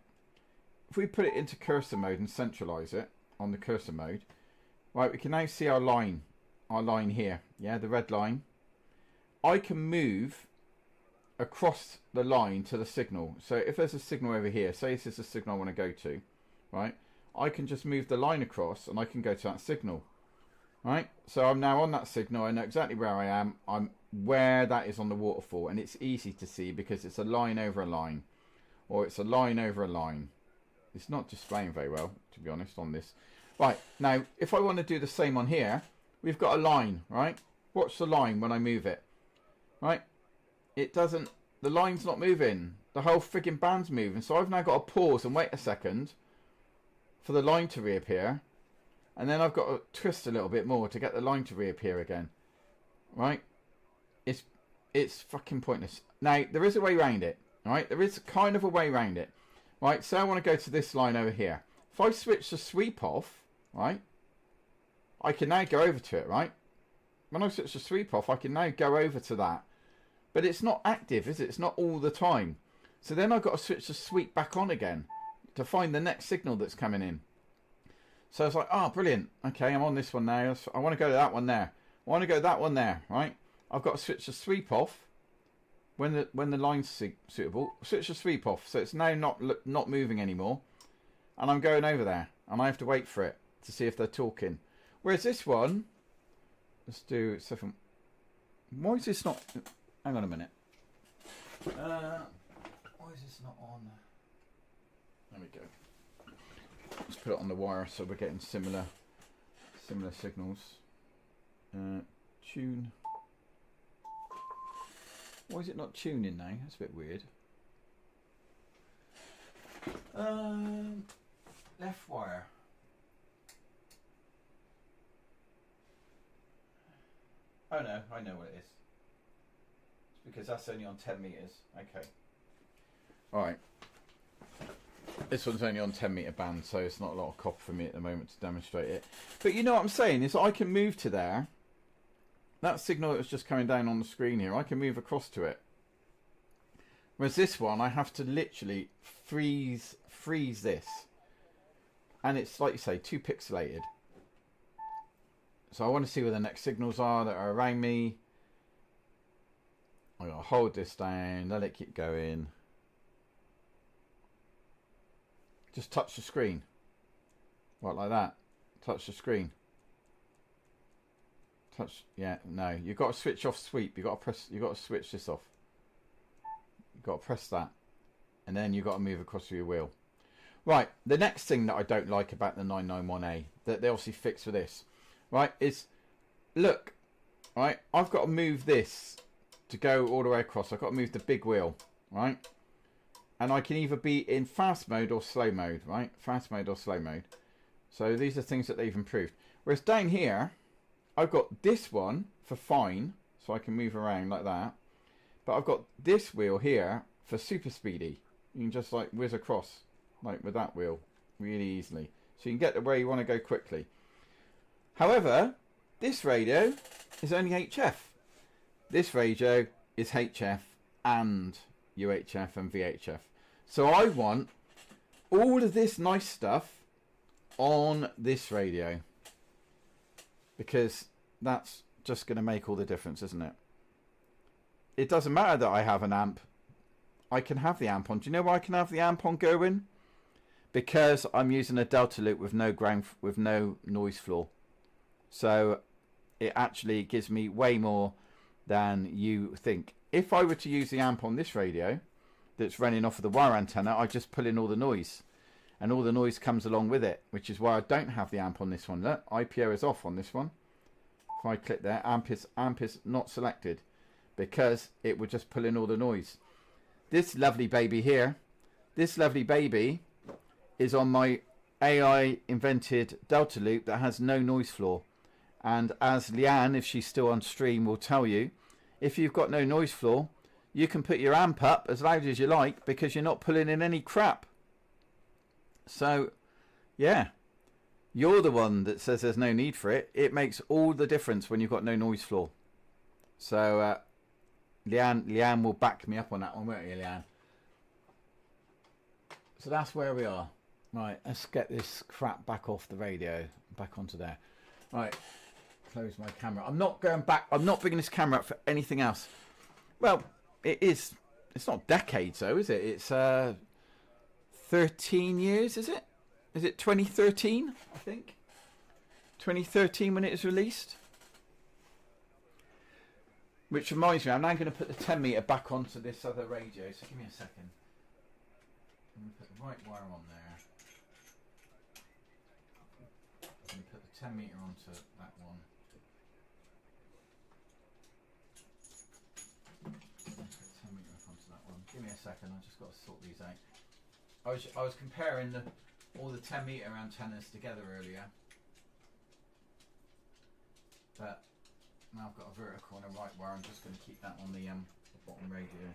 A: If we put it into cursor mode and centralize it on the cursor mode, right, we can now see our line here. Yeah, the red line. I can move across the line to the signal. So if there's a signal over here, say this is a signal I want to go to, right, I can just move the line across and I can go to that signal, right? So I'm now on that signal. I know exactly where I am. I'm where that is on the waterfall, and it's easy to see because it's a line over a line, or it's a line over a line. It's not displaying very well, to be honest, on this. Right, now, if I want to do the same on here, we've got a line, right? Watch the line when I move it, right? It doesn't, the line's not moving. The whole frigging band's moving. So I've now got to pause and wait a second for the line to reappear. And then I've got to twist a little bit more to get the line to reappear again, right? It's fucking pointless. Now, there is a way around it, right? There is kind of a way around it. Right, so I want to go to this line over here. If I switch the sweep off, right, I can now go over to it, right? When I switch the sweep off, I can now go over to that. But it's not active, is it? It's not all the time. So then I've got to switch the sweep back on again to find the next signal that's coming in. So it's like, oh, brilliant. Okay, I'm on this one now. I want to go to that one there. I want to go to that one there, right? I've got to switch the sweep off. When the line's suitable, switch the sweep off, so it's now not moving anymore, and I'm going over there, and I have to wait for it to see if they're talking. Whereas this one, let's do 7. Why is this not? Hang on a minute. Why is this not on? There we go. Let's put it on the wire so we're getting similar signals. Tune. Why is it not tuning now? That's a bit weird. Left wire. Oh no, I know what it is. It's because that's only on 10 meters. Okay. Alright. This one's only on 10 meter band, so it's not a lot of copper for me at the moment to demonstrate it. But you know what I'm saying is I can move to there. That signal that was just coming down on the screen here, I can move across to it. Whereas this one, I have to literally freeze this. And it's, like you say, too pixelated. So I want to see where the next signals are that are around me. I'm going to hold this down, let it keep going. Just touch the screen. Right, like that. Touch the screen. Touch, yeah, no. You've got to switch off sweep. You've got to switch this off. You've got to press that. And then you've got to move across your wheel. Right, the next thing that I don't like about the 991A, that they obviously fix for this, right, is, look, right, I've got to move this to go all the way across. I've got to move the big wheel, right? And I can either be in fast mode or slow mode, right? Fast mode or slow mode. So these are things that they've improved. Whereas down here, I've got this one for fine, so I can move around like that. But I've got this wheel here for super speedy. You can just like whiz across, like with that wheel, really easily. So you can get to where you want to go quickly. However, this radio is only HF. This radio is HF and UHF and VHF. So I want all of this nice stuff on this radio, because that's just going to make all the difference, isn't it? It doesn't matter that I have an amp. I can have the amp on. Do you know why I can have the amp on going? Because I'm using a Delta loop with no noise floor. So it actually gives me way more than you think. If I were to use the amp on this radio that's running off of the wire antenna, I just pull in all the noise, and all the noise comes along with it, which is why I don't have the amp on this one. Look, IPO is off on this one. If I click there, amp is not selected, because it would just pull in all the noise. This lovely baby here, this lovely baby is on my AI invented Delta loop that has no noise floor. And as Leanne, if she's still on stream, will tell you, if you've got no noise floor, you can put your amp up as loud as you like, because you're not pulling in any crap. So, yeah, you're the one that says there's no need for it. It makes all the difference when you've got no noise floor. So, Leanne will back me up on that one, won't you, Leanne? So that's where we are. Right, let's get this crap back off the radio, back onto there. Right, close my camera. I'm not going back. I'm not bringing this camera up for anything else. Well, it is. It's not decades though, is it? It's 13 years, is it? Is it 2013? I think 2013 when it was released. Which reminds me, I'm now going to put the 10 meter back onto this other radio. So give me a second. I'm going to put the right wire on there. I'm going to put the 10 meter onto that one. Put 10 meter up onto that one. Give me a second. I just got to sort these out. I was comparing all the 10 meter antennas together earlier, but now I've got a vertical and a right wire. I'm just going to keep that on the bottom radio,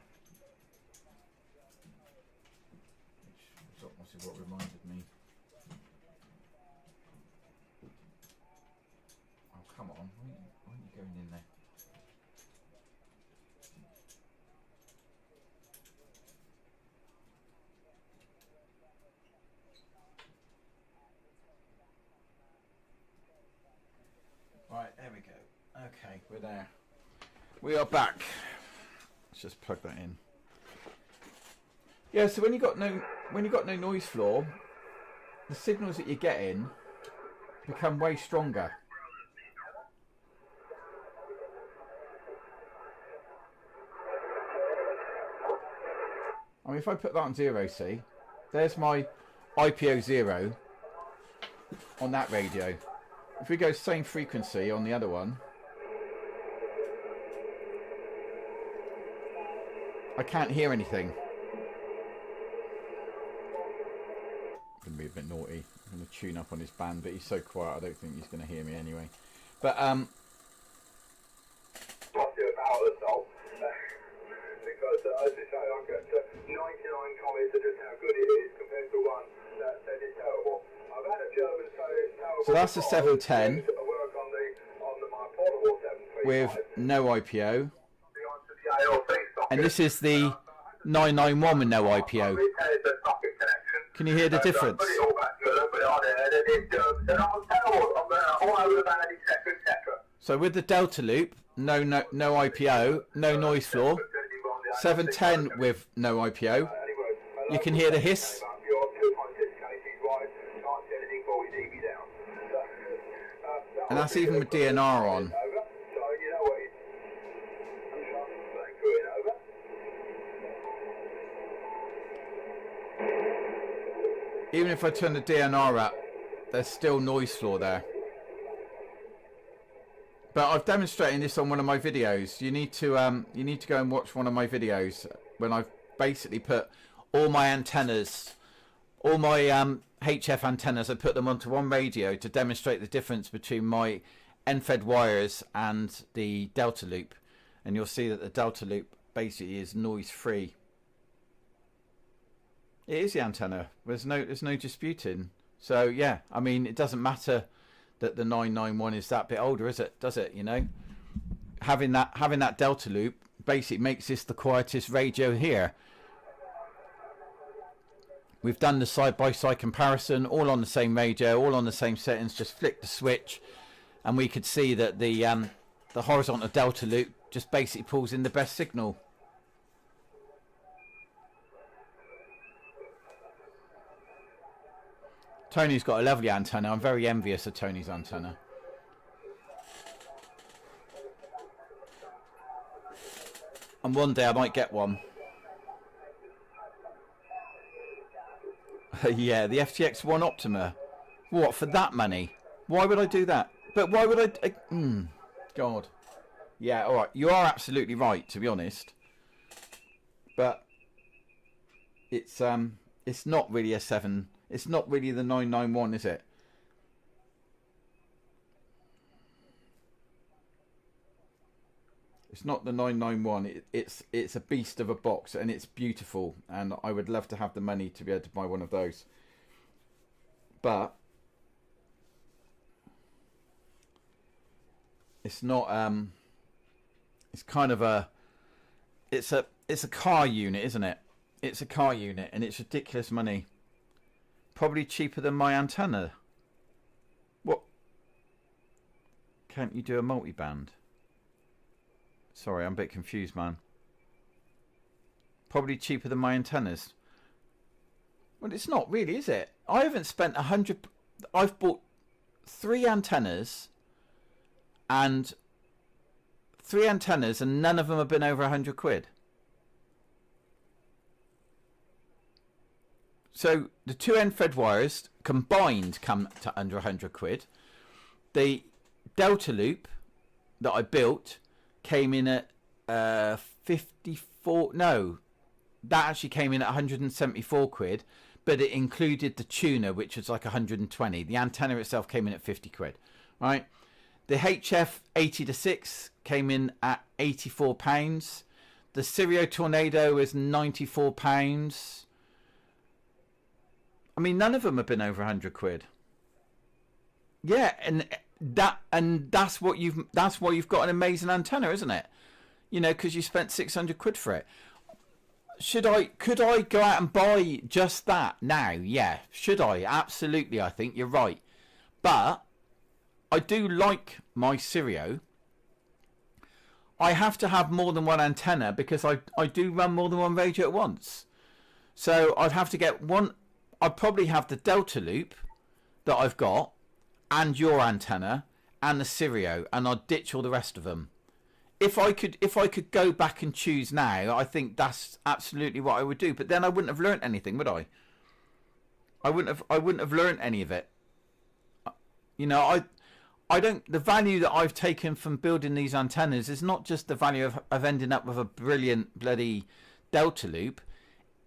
A: which is obviously what reminded me. Oh, come on, why aren't you going in there? Right, there we go. Okay, we're there. We are back. Let's just plug that in. Yeah, so when you got no noise floor, the signals that you're getting become way stronger. I mean, if I put that on 0, see, there's my IPO 0 on that radio. If we go same frequency on the other one, I can't hear anything. I'm going to be a bit naughty. I'm going to tune up on his band, but he's so quiet I don't think he's going to hear me anyway. But
B: talk to you about it though, because as I say, I get 99 comments of just how good it is compared to one that said it's terrible. I've had a German say it's terrible.
A: So that's a 710
B: Work on my portable 735
A: with no IPO.
B: the ALC socket.
A: And this is the 991 with no IPO. Can you hear the difference?
B: Put it all back together, put it on there, and it's terrible. I'm all over the van, etc., etc.
A: So with the Delta loop, no IPO, no noise floor. 710 with no IPO. You can hear the hiss. And that's even with DNR on. Even if I turn the DNR up, there's still noise floor there. But I've demonstrated this on one of my videos. You need to go and watch one of my videos when I've basically put all my antennas, all my HF antennas, I put them onto one radio to demonstrate the difference between my end-fed wires and the Delta loop, and you'll see that the Delta loop basically is noise free. It is the antenna. There's no disputing. So yeah, I mean, it doesn't matter that the 991 is that bit older, is it? Does it? You know, having that Delta loop basically makes this the quietest radio here. We've done the side-by-side comparison, all on the same radio, all on the same settings. Just flick the switch, and we could see that the horizontal Delta loop just basically pulls in the best signal. Tony's got a lovely antenna. I'm very envious of Tony's antenna. And one day I might get one. Yeah, the FTX One Optima. What, for that money? Why would I do that? But why would I... God. Yeah, alright. You are absolutely right, to be honest. But it's not really a 7... It's not really the 991, is it? It's not the 991. It's a beast of a box, and it's beautiful. And I would love to have the money to be able to buy one of those. But it's not. It's kind of a. It's a car unit, isn't it? It's a car unit, and it's ridiculous money. Probably cheaper than my antenna. What? Can't you do a multiband? Sorry, I'm a bit confused, man. Probably cheaper than my antennas. Well, it's not really, is it? I haven't spent 100... I've bought 3 antennas, and none of them have been over 100 quid. So the 2 end-fed wires combined come to under 100 quid. The Delta loop that I built came in at 54. No, that actually came in at 174 quid, but it included the tuner, which was like 120. The antenna itself came in at 50 quid. Right. The HF 80-6 came in at £84. The Stereo Tornado is £94. I mean, none of them have been over 100 quid. Yeah, and that's why you've got an amazing antenna, isn't it? You know, because you spent 600 quid for it. Could I go out and buy just that now? Yeah, should I? Absolutely, I think you're right. But I do like my Stereo. I have to have more than one antenna because I do run more than one radio at once. So I'd have to get one. I'd probably have the Delta loop that I've got and your antenna and the Stereo, and I'd ditch all the rest of them. If I could go back and choose now, I think that's absolutely what I would do. But then I wouldn't have learnt anything, would I? I wouldn't have learnt any of it. You know, I don't. The value that I've taken from building these antennas is not just the value of ending up with a brilliant bloody Delta loop.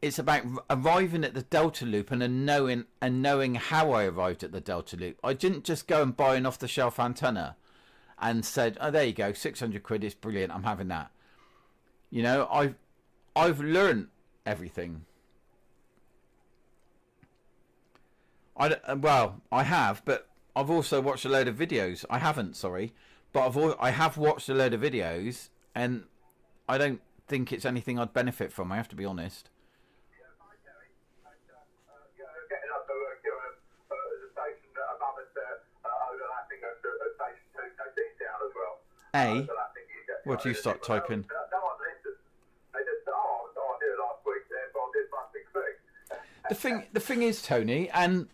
A: It's about arriving at the Delta loop and knowing how I arrived at the Delta loop. I didn't just go and buy an off-the-shelf antenna and said, "Oh, there you go, 600 quid is brilliant. I'm having that." You know, I've learned everything. Well, I have, but I've also watched a load of videos. I haven't, sorry, but I have watched a load of videos, and I don't think it's anything I'd benefit from. I have to be honest.
B: Getting up the station above us there, overlapping at station 2, so down as well.
A: A, what do you start typing?
B: No one listens. They just, oh, I did it last week, therefore I did my big thing.
A: The thing is, Tony, and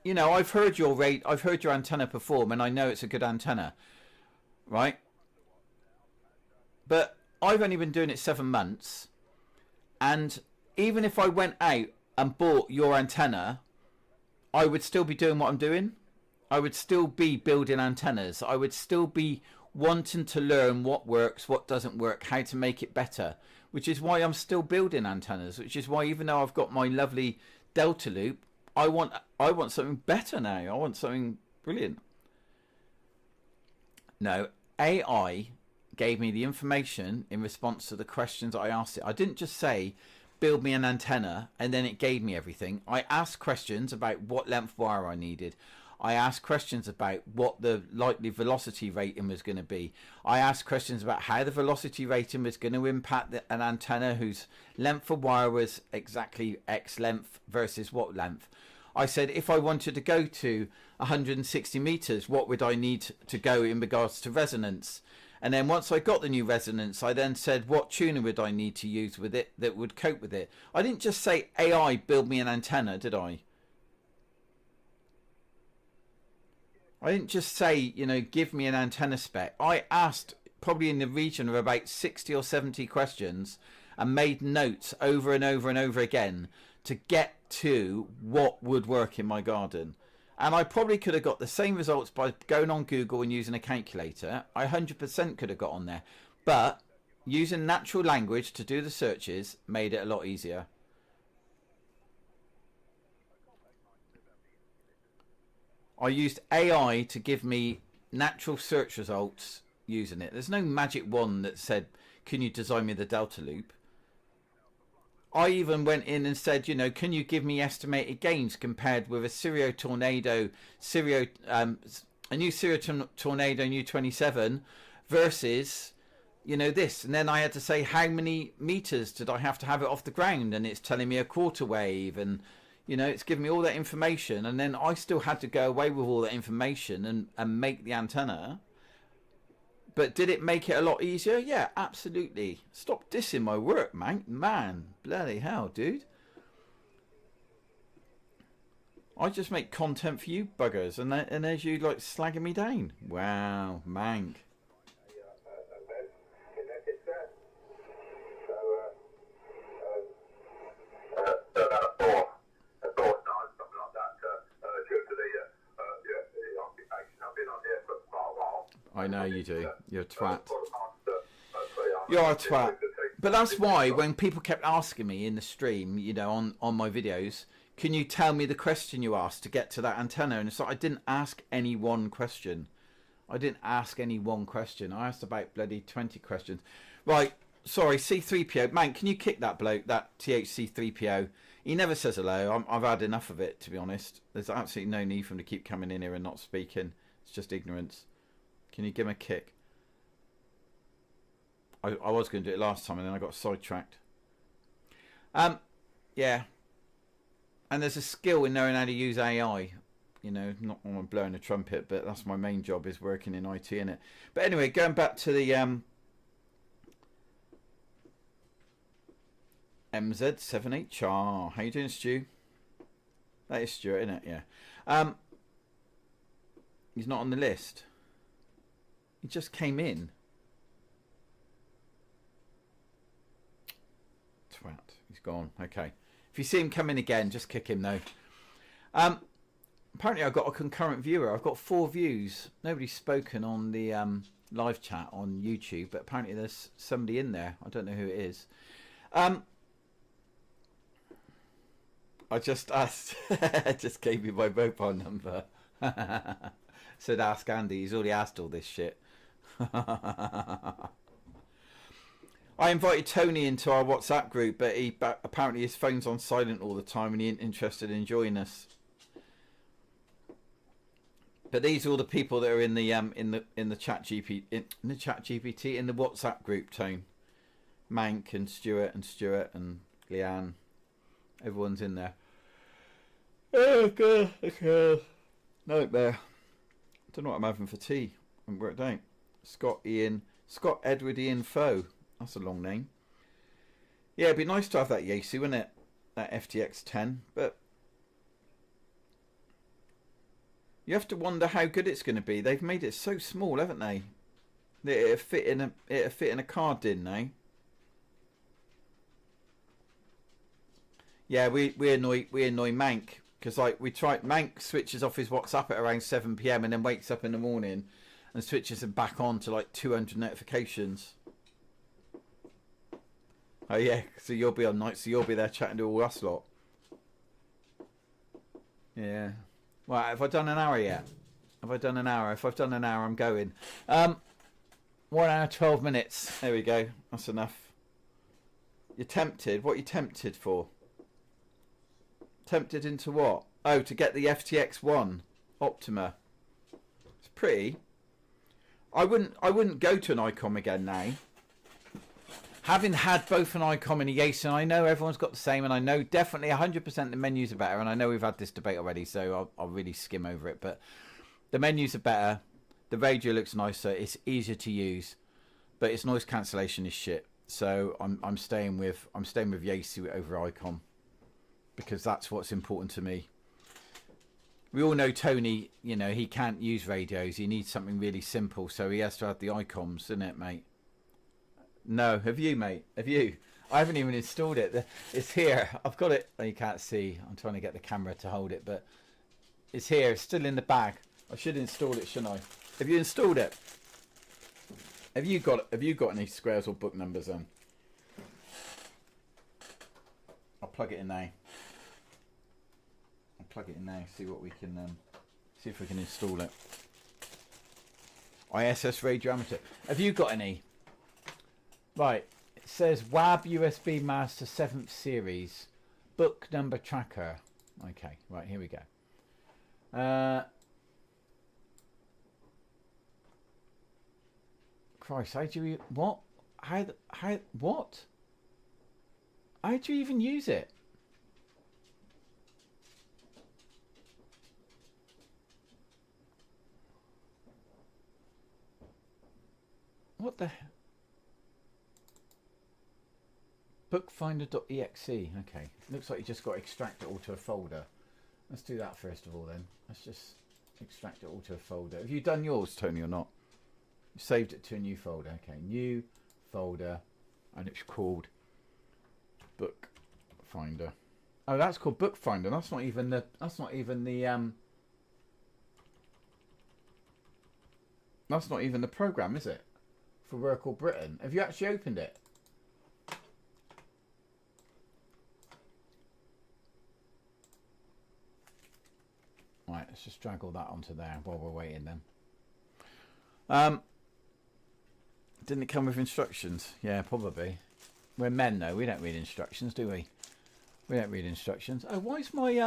A: you know, I've heard your antenna perform, and I know it's a good antenna, right? But I've only been doing it 7 months, and even if I went out and bought your antenna, I would still be doing what I'm doing. I would still be building antennas. I would still be wanting to learn what works, what doesn't work, how to make it better, which is why I'm still building antennas, which is why even though I've got my lovely Delta Loop, I want something better now. I want something brilliant. No, AI gave me the information in response to the questions I asked it. I didn't just say, build me an antenna, and then it gave me everything. I asked questions about what length wire I needed. I asked questions about what the likely velocity rating was going to be. I asked questions about how the velocity rating was going to impact an antenna whose length of wire was exactly X length versus what length. I said if I wanted to go to 160 meters, what would I need to go in regards to resonance? And then once I got the new resonance, I then said what tuner would I need to use with it that would cope with it. I didn't just say AI build me an antenna, did I? I didn't just say, you know, give me an antenna spec. I asked probably in the region of about 60 or 70 questions and made notes over and over and over again to get to what would work in my garden. And I probably could have got the same results by going on Google and using a calculator. I 100% could have got on there. But using natural language to do the searches made it a lot easier. I used AI to give me natural search results using it. There's no magic wand that said, can you design me the Delta Loop? I even went in and said, you know, can you give me estimated gains compared with a Stereo Tornado, a new Stereo Tornado New 27 versus, you know, this. And then I had to say, how many meters did I have to have it off the ground? And it's telling me a quarter wave, and you know, it's giving me all that information, and then I still had to go away with all that information and make the antenna. But did it make it a lot easier? Yeah, absolutely. Stop dissing my work, man. Man, bloody hell, dude. I just make content for you buggers, and there's you like slagging me down. Wow, mank. I know you do. You're a twat. You're a twat. But that's why when people kept asking me in the stream, you know, on my videos, can you tell me the question you asked to get to that antenna? And it's like I didn't ask any one question. I didn't ask any one question. I asked about bloody 20 questions. Right. Sorry, C3PO. Man, can you kick that bloke, that THC3PO? He never says hello. I've had enough of it, to be honest. There's absolutely no need for him to keep coming in here and not speaking. It's just ignorance. Can you give him a kick? I was going to do it last time and then I got sidetracked. Yeah. And there's a skill in knowing how to use AI. You know, not on blowing a trumpet, but that's my main job, is working in IT, innit? But anyway, going back to the M7WLO. How you doing, Stu? That is Stuart, isn't it? Yeah. He's not on the list. He just came in. Twat. He's gone. Okay. If you see him come in again, just kick him though. Apparently I've got a concurrent viewer. I've got 4 views. Nobody's spoken on the live chat on YouTube, but apparently there's somebody in there. I don't know who it is. I just asked. Just gave you my mobile number. Said ask Andy. He's already asked all this shit. I I invited Tony into our WhatsApp group, but apparently his phone's on silent all the time and he ain't interested in joining us. But these are all the people that are in the chat GPT in the WhatsApp group, Tone. Mank and Stuart and Leanne. Everyone's in there. Oh god, okay. Nightmare. Don't know what I'm having for tea. I haven't worked out. Scott Edward Ian Foe. That's a long name. Yeah, it'd be nice to have that Yaesu, wouldn't it? That FTX 10. But you have to wonder how good it's going to be. They've made it so small, haven't they? It'd fit in a card, didn't they? Yeah, we annoy Mank because like we tried. Mank switches off his WhatsApp at around 7 PM and then wakes up in the morning and switches it back on to like 200 notifications. Oh yeah, so you'll be on night, so you'll be there chatting to all us lot. Yeah. Well, have I done an hour yet? Have I done an hour? If I've done an hour, I'm going. 1 hour 12 minutes. There we go. That's enough. You're tempted. What are you tempted for? Tempted into what? Oh, to get the FTX 1 Optima. It's pretty. I wouldn't go to an ICOM again now. Having had both an ICOM and a Yaesu, and I know everyone's got the same, and I know definitely 100% the menus are better, and I know we've had this debate already, so I'll really skim over it. But the menus are better, the radio looks nicer, it's easier to use, but its noise cancellation is shit. So I'm staying with Yaesu over ICOM because that's what's important to me. We all know Tony, you know, he can't use radios. He needs something really simple, so he has to have the ICOMs, isn't it, mate? No, have you, mate? Have you? I haven't even installed it. It's here. I've got it. Oh, you can't see. I'm trying to get the camera to hold it, but it's here. It's still in the bag. I should install it, shouldn't I? Have you installed it? Have you got any squares or book numbers on? I'll plug it in now. See what we can see if we can install it. ISS Radio Amateur. Have you got any? Right, it says WAB USB Master 7th Series book number tracker. Okay, right, here we go. Christ, how do you what? How what? How do you even use it? What the hell? Bookfinder.exe. Okay. Looks like you just got to extract it all to a folder. Let's do that first of all then. Let's just extract it all to a folder. Have you done yours, Tony, or not? You saved it to a new folder. Okay. New folder. And it's called Bookfinder. Oh, that's called Bookfinder. That's not even the that's not even the program, is it? For Workall Britain. Have you actually opened it? Right, let's just drag all that onto there while we're waiting then. Didn't it come with instructions? Yeah, probably. We're men though, we don't read instructions, do we? We don't read instructions. Oh, why is my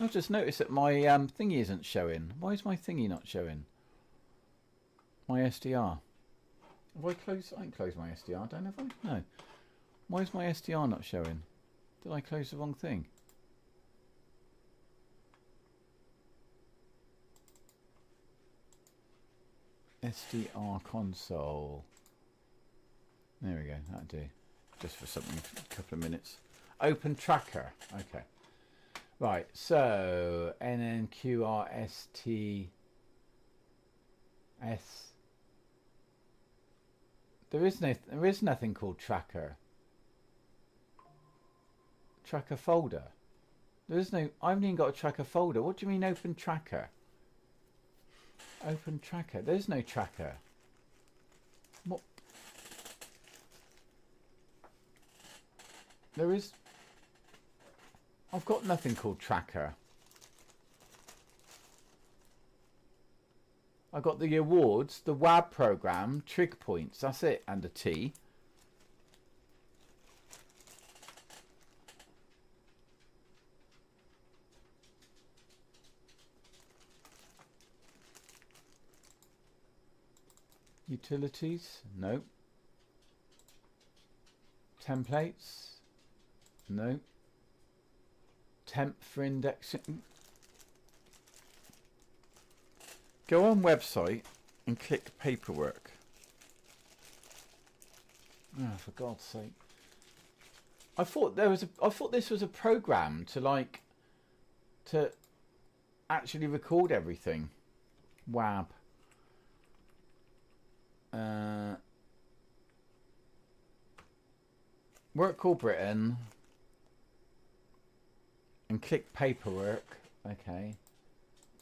A: I've just noticed that my thingy isn't showing. Why is my thingy not showing? My SDR. Have I closed? I ain't closed my SDR, don't have I? No. Why is my SDR not showing? Did I close the wrong thing? SDR console. There we go, that'll do. Just for something, a couple of minutes. Open tracker. Okay. Right, so NNQRSTS. There is nothing called tracker. Tracker folder. There is no. I haven't even got a tracker folder. What do you mean open tracker? Open tracker. There's no tracker. What? There is. I've got nothing called tracker. I got the awards, the WAB program, trig points. That's it, and a T. Utilities? No. Templates? No. Temp for indexing? Go on website and click paperwork. Oh, for God's sake. I thought this was a program to actually record everything. WAB. Work Call Britain and click paperwork. Okay.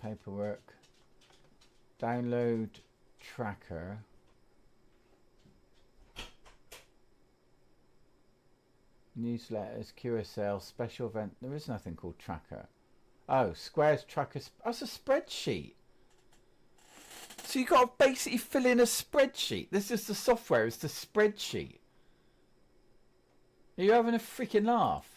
A: Paperwork. Download tracker. Newsletters, QSL, special event. There is nothing called tracker. Oh, Squares tracker. That's a spreadsheet. So you've got to basically fill in a spreadsheet. This is the software. It's the spreadsheet. Are you having a freaking laugh?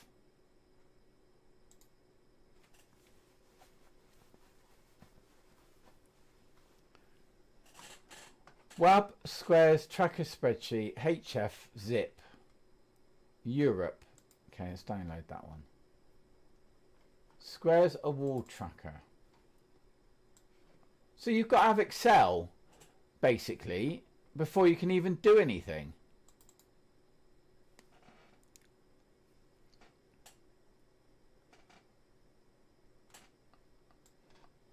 A: WAB, Squares, tracker spreadsheet, HF, zip. Europe. Okay, let's download that one. Squares award tracker. So you've got to have Excel, basically, before you can even do anything.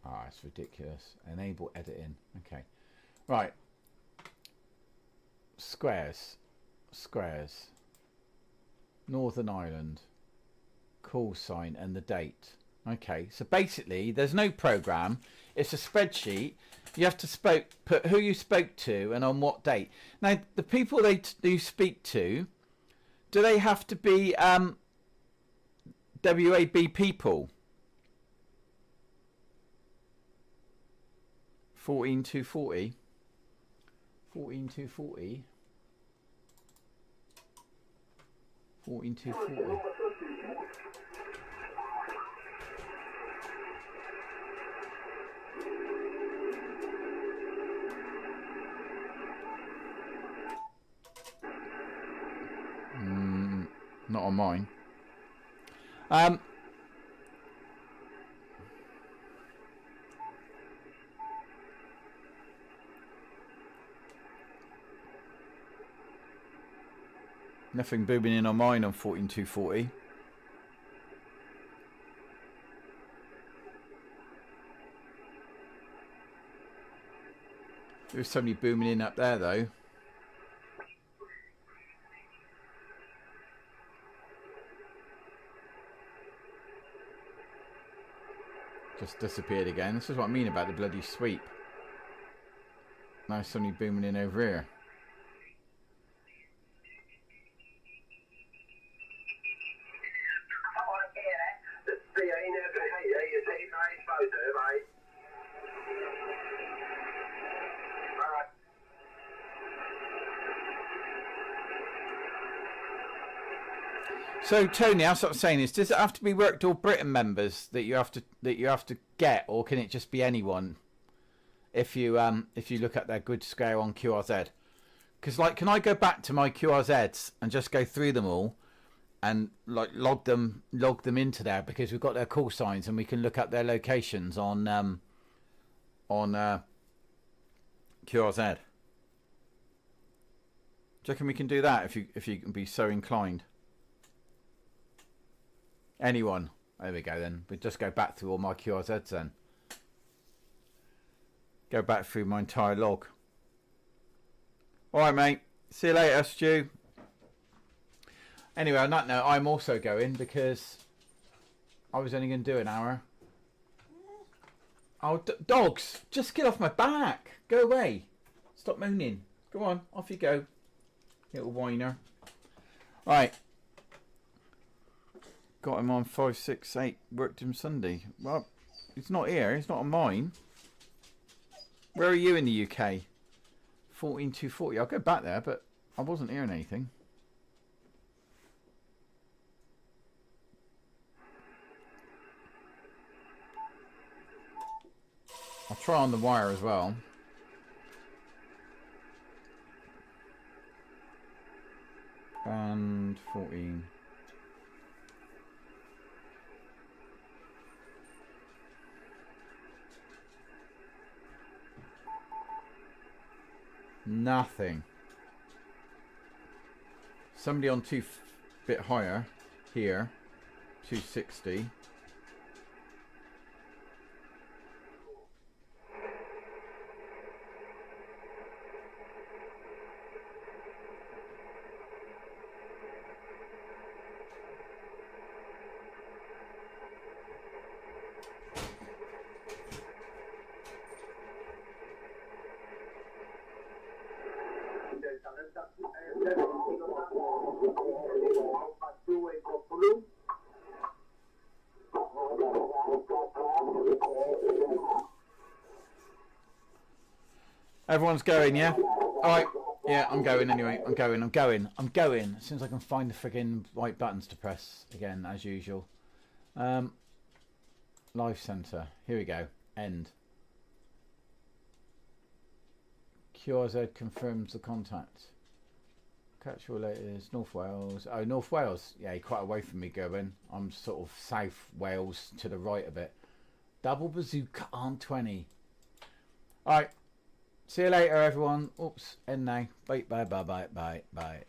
A: Ah, it's ridiculous. Enable editing. Okay. Right. Squares. Squares. Northern Ireland. Call sign and the date. Okay, so basically there's no program. It's a spreadsheet. You have to put who you spoke to and on what date. Now, the people you speak to, do they have to be WAB people? 14240. 14240. 14240. Not on mine. Nothing booming in on mine on 14240. There's somebody booming in up there though. Just disappeared again. This is what I mean about the bloody sweep. Now somebody booming in over here. So Tony, that's what I'm saying is, does it have to be Worked All Britain members that you have to get, or can it just be anyone? If you look at their good scale on QRZ, because like, can I go back to my QRZs and just go through them all, and like log them into there, because we've got their call signs and we can look at their locations on QRZ. Do you reckon we can do that if you can be so inclined? Anyone. There we go then. We just go back through all my QRZs then. Go back through my entire log. Alright mate. See you later, Stu. Anyway, on that note, I'm also going because I was only going to do an hour. Oh, dogs! Just get off my back! Go away! Stop moaning. Go on, off you go. Little whiner. Right. Got him on 568. Worked him Sunday. Well, he's not here. He's not on mine. Where are you in the UK? 14240. I'll go back there, but I wasn't hearing anything. I'll try on the wire as well. Band 14. Nothing. Somebody on bit higher here, 260. Everyone's going, yeah? Alright, yeah, I'm going anyway. I'm going. As soon as I can find the friggin' right buttons to press again, as usual. Live center. Here we go. End. QRZ confirms the contact. Catch your latest. North Wales. Oh, North Wales. Yeah, you're quite away from me, Gerben. I'm sort of South Wales to the right a bit. Double bazooka on 20. Alright. See you later, everyone. Oops. End now. Bye, bye, bye, bye, bye, bye.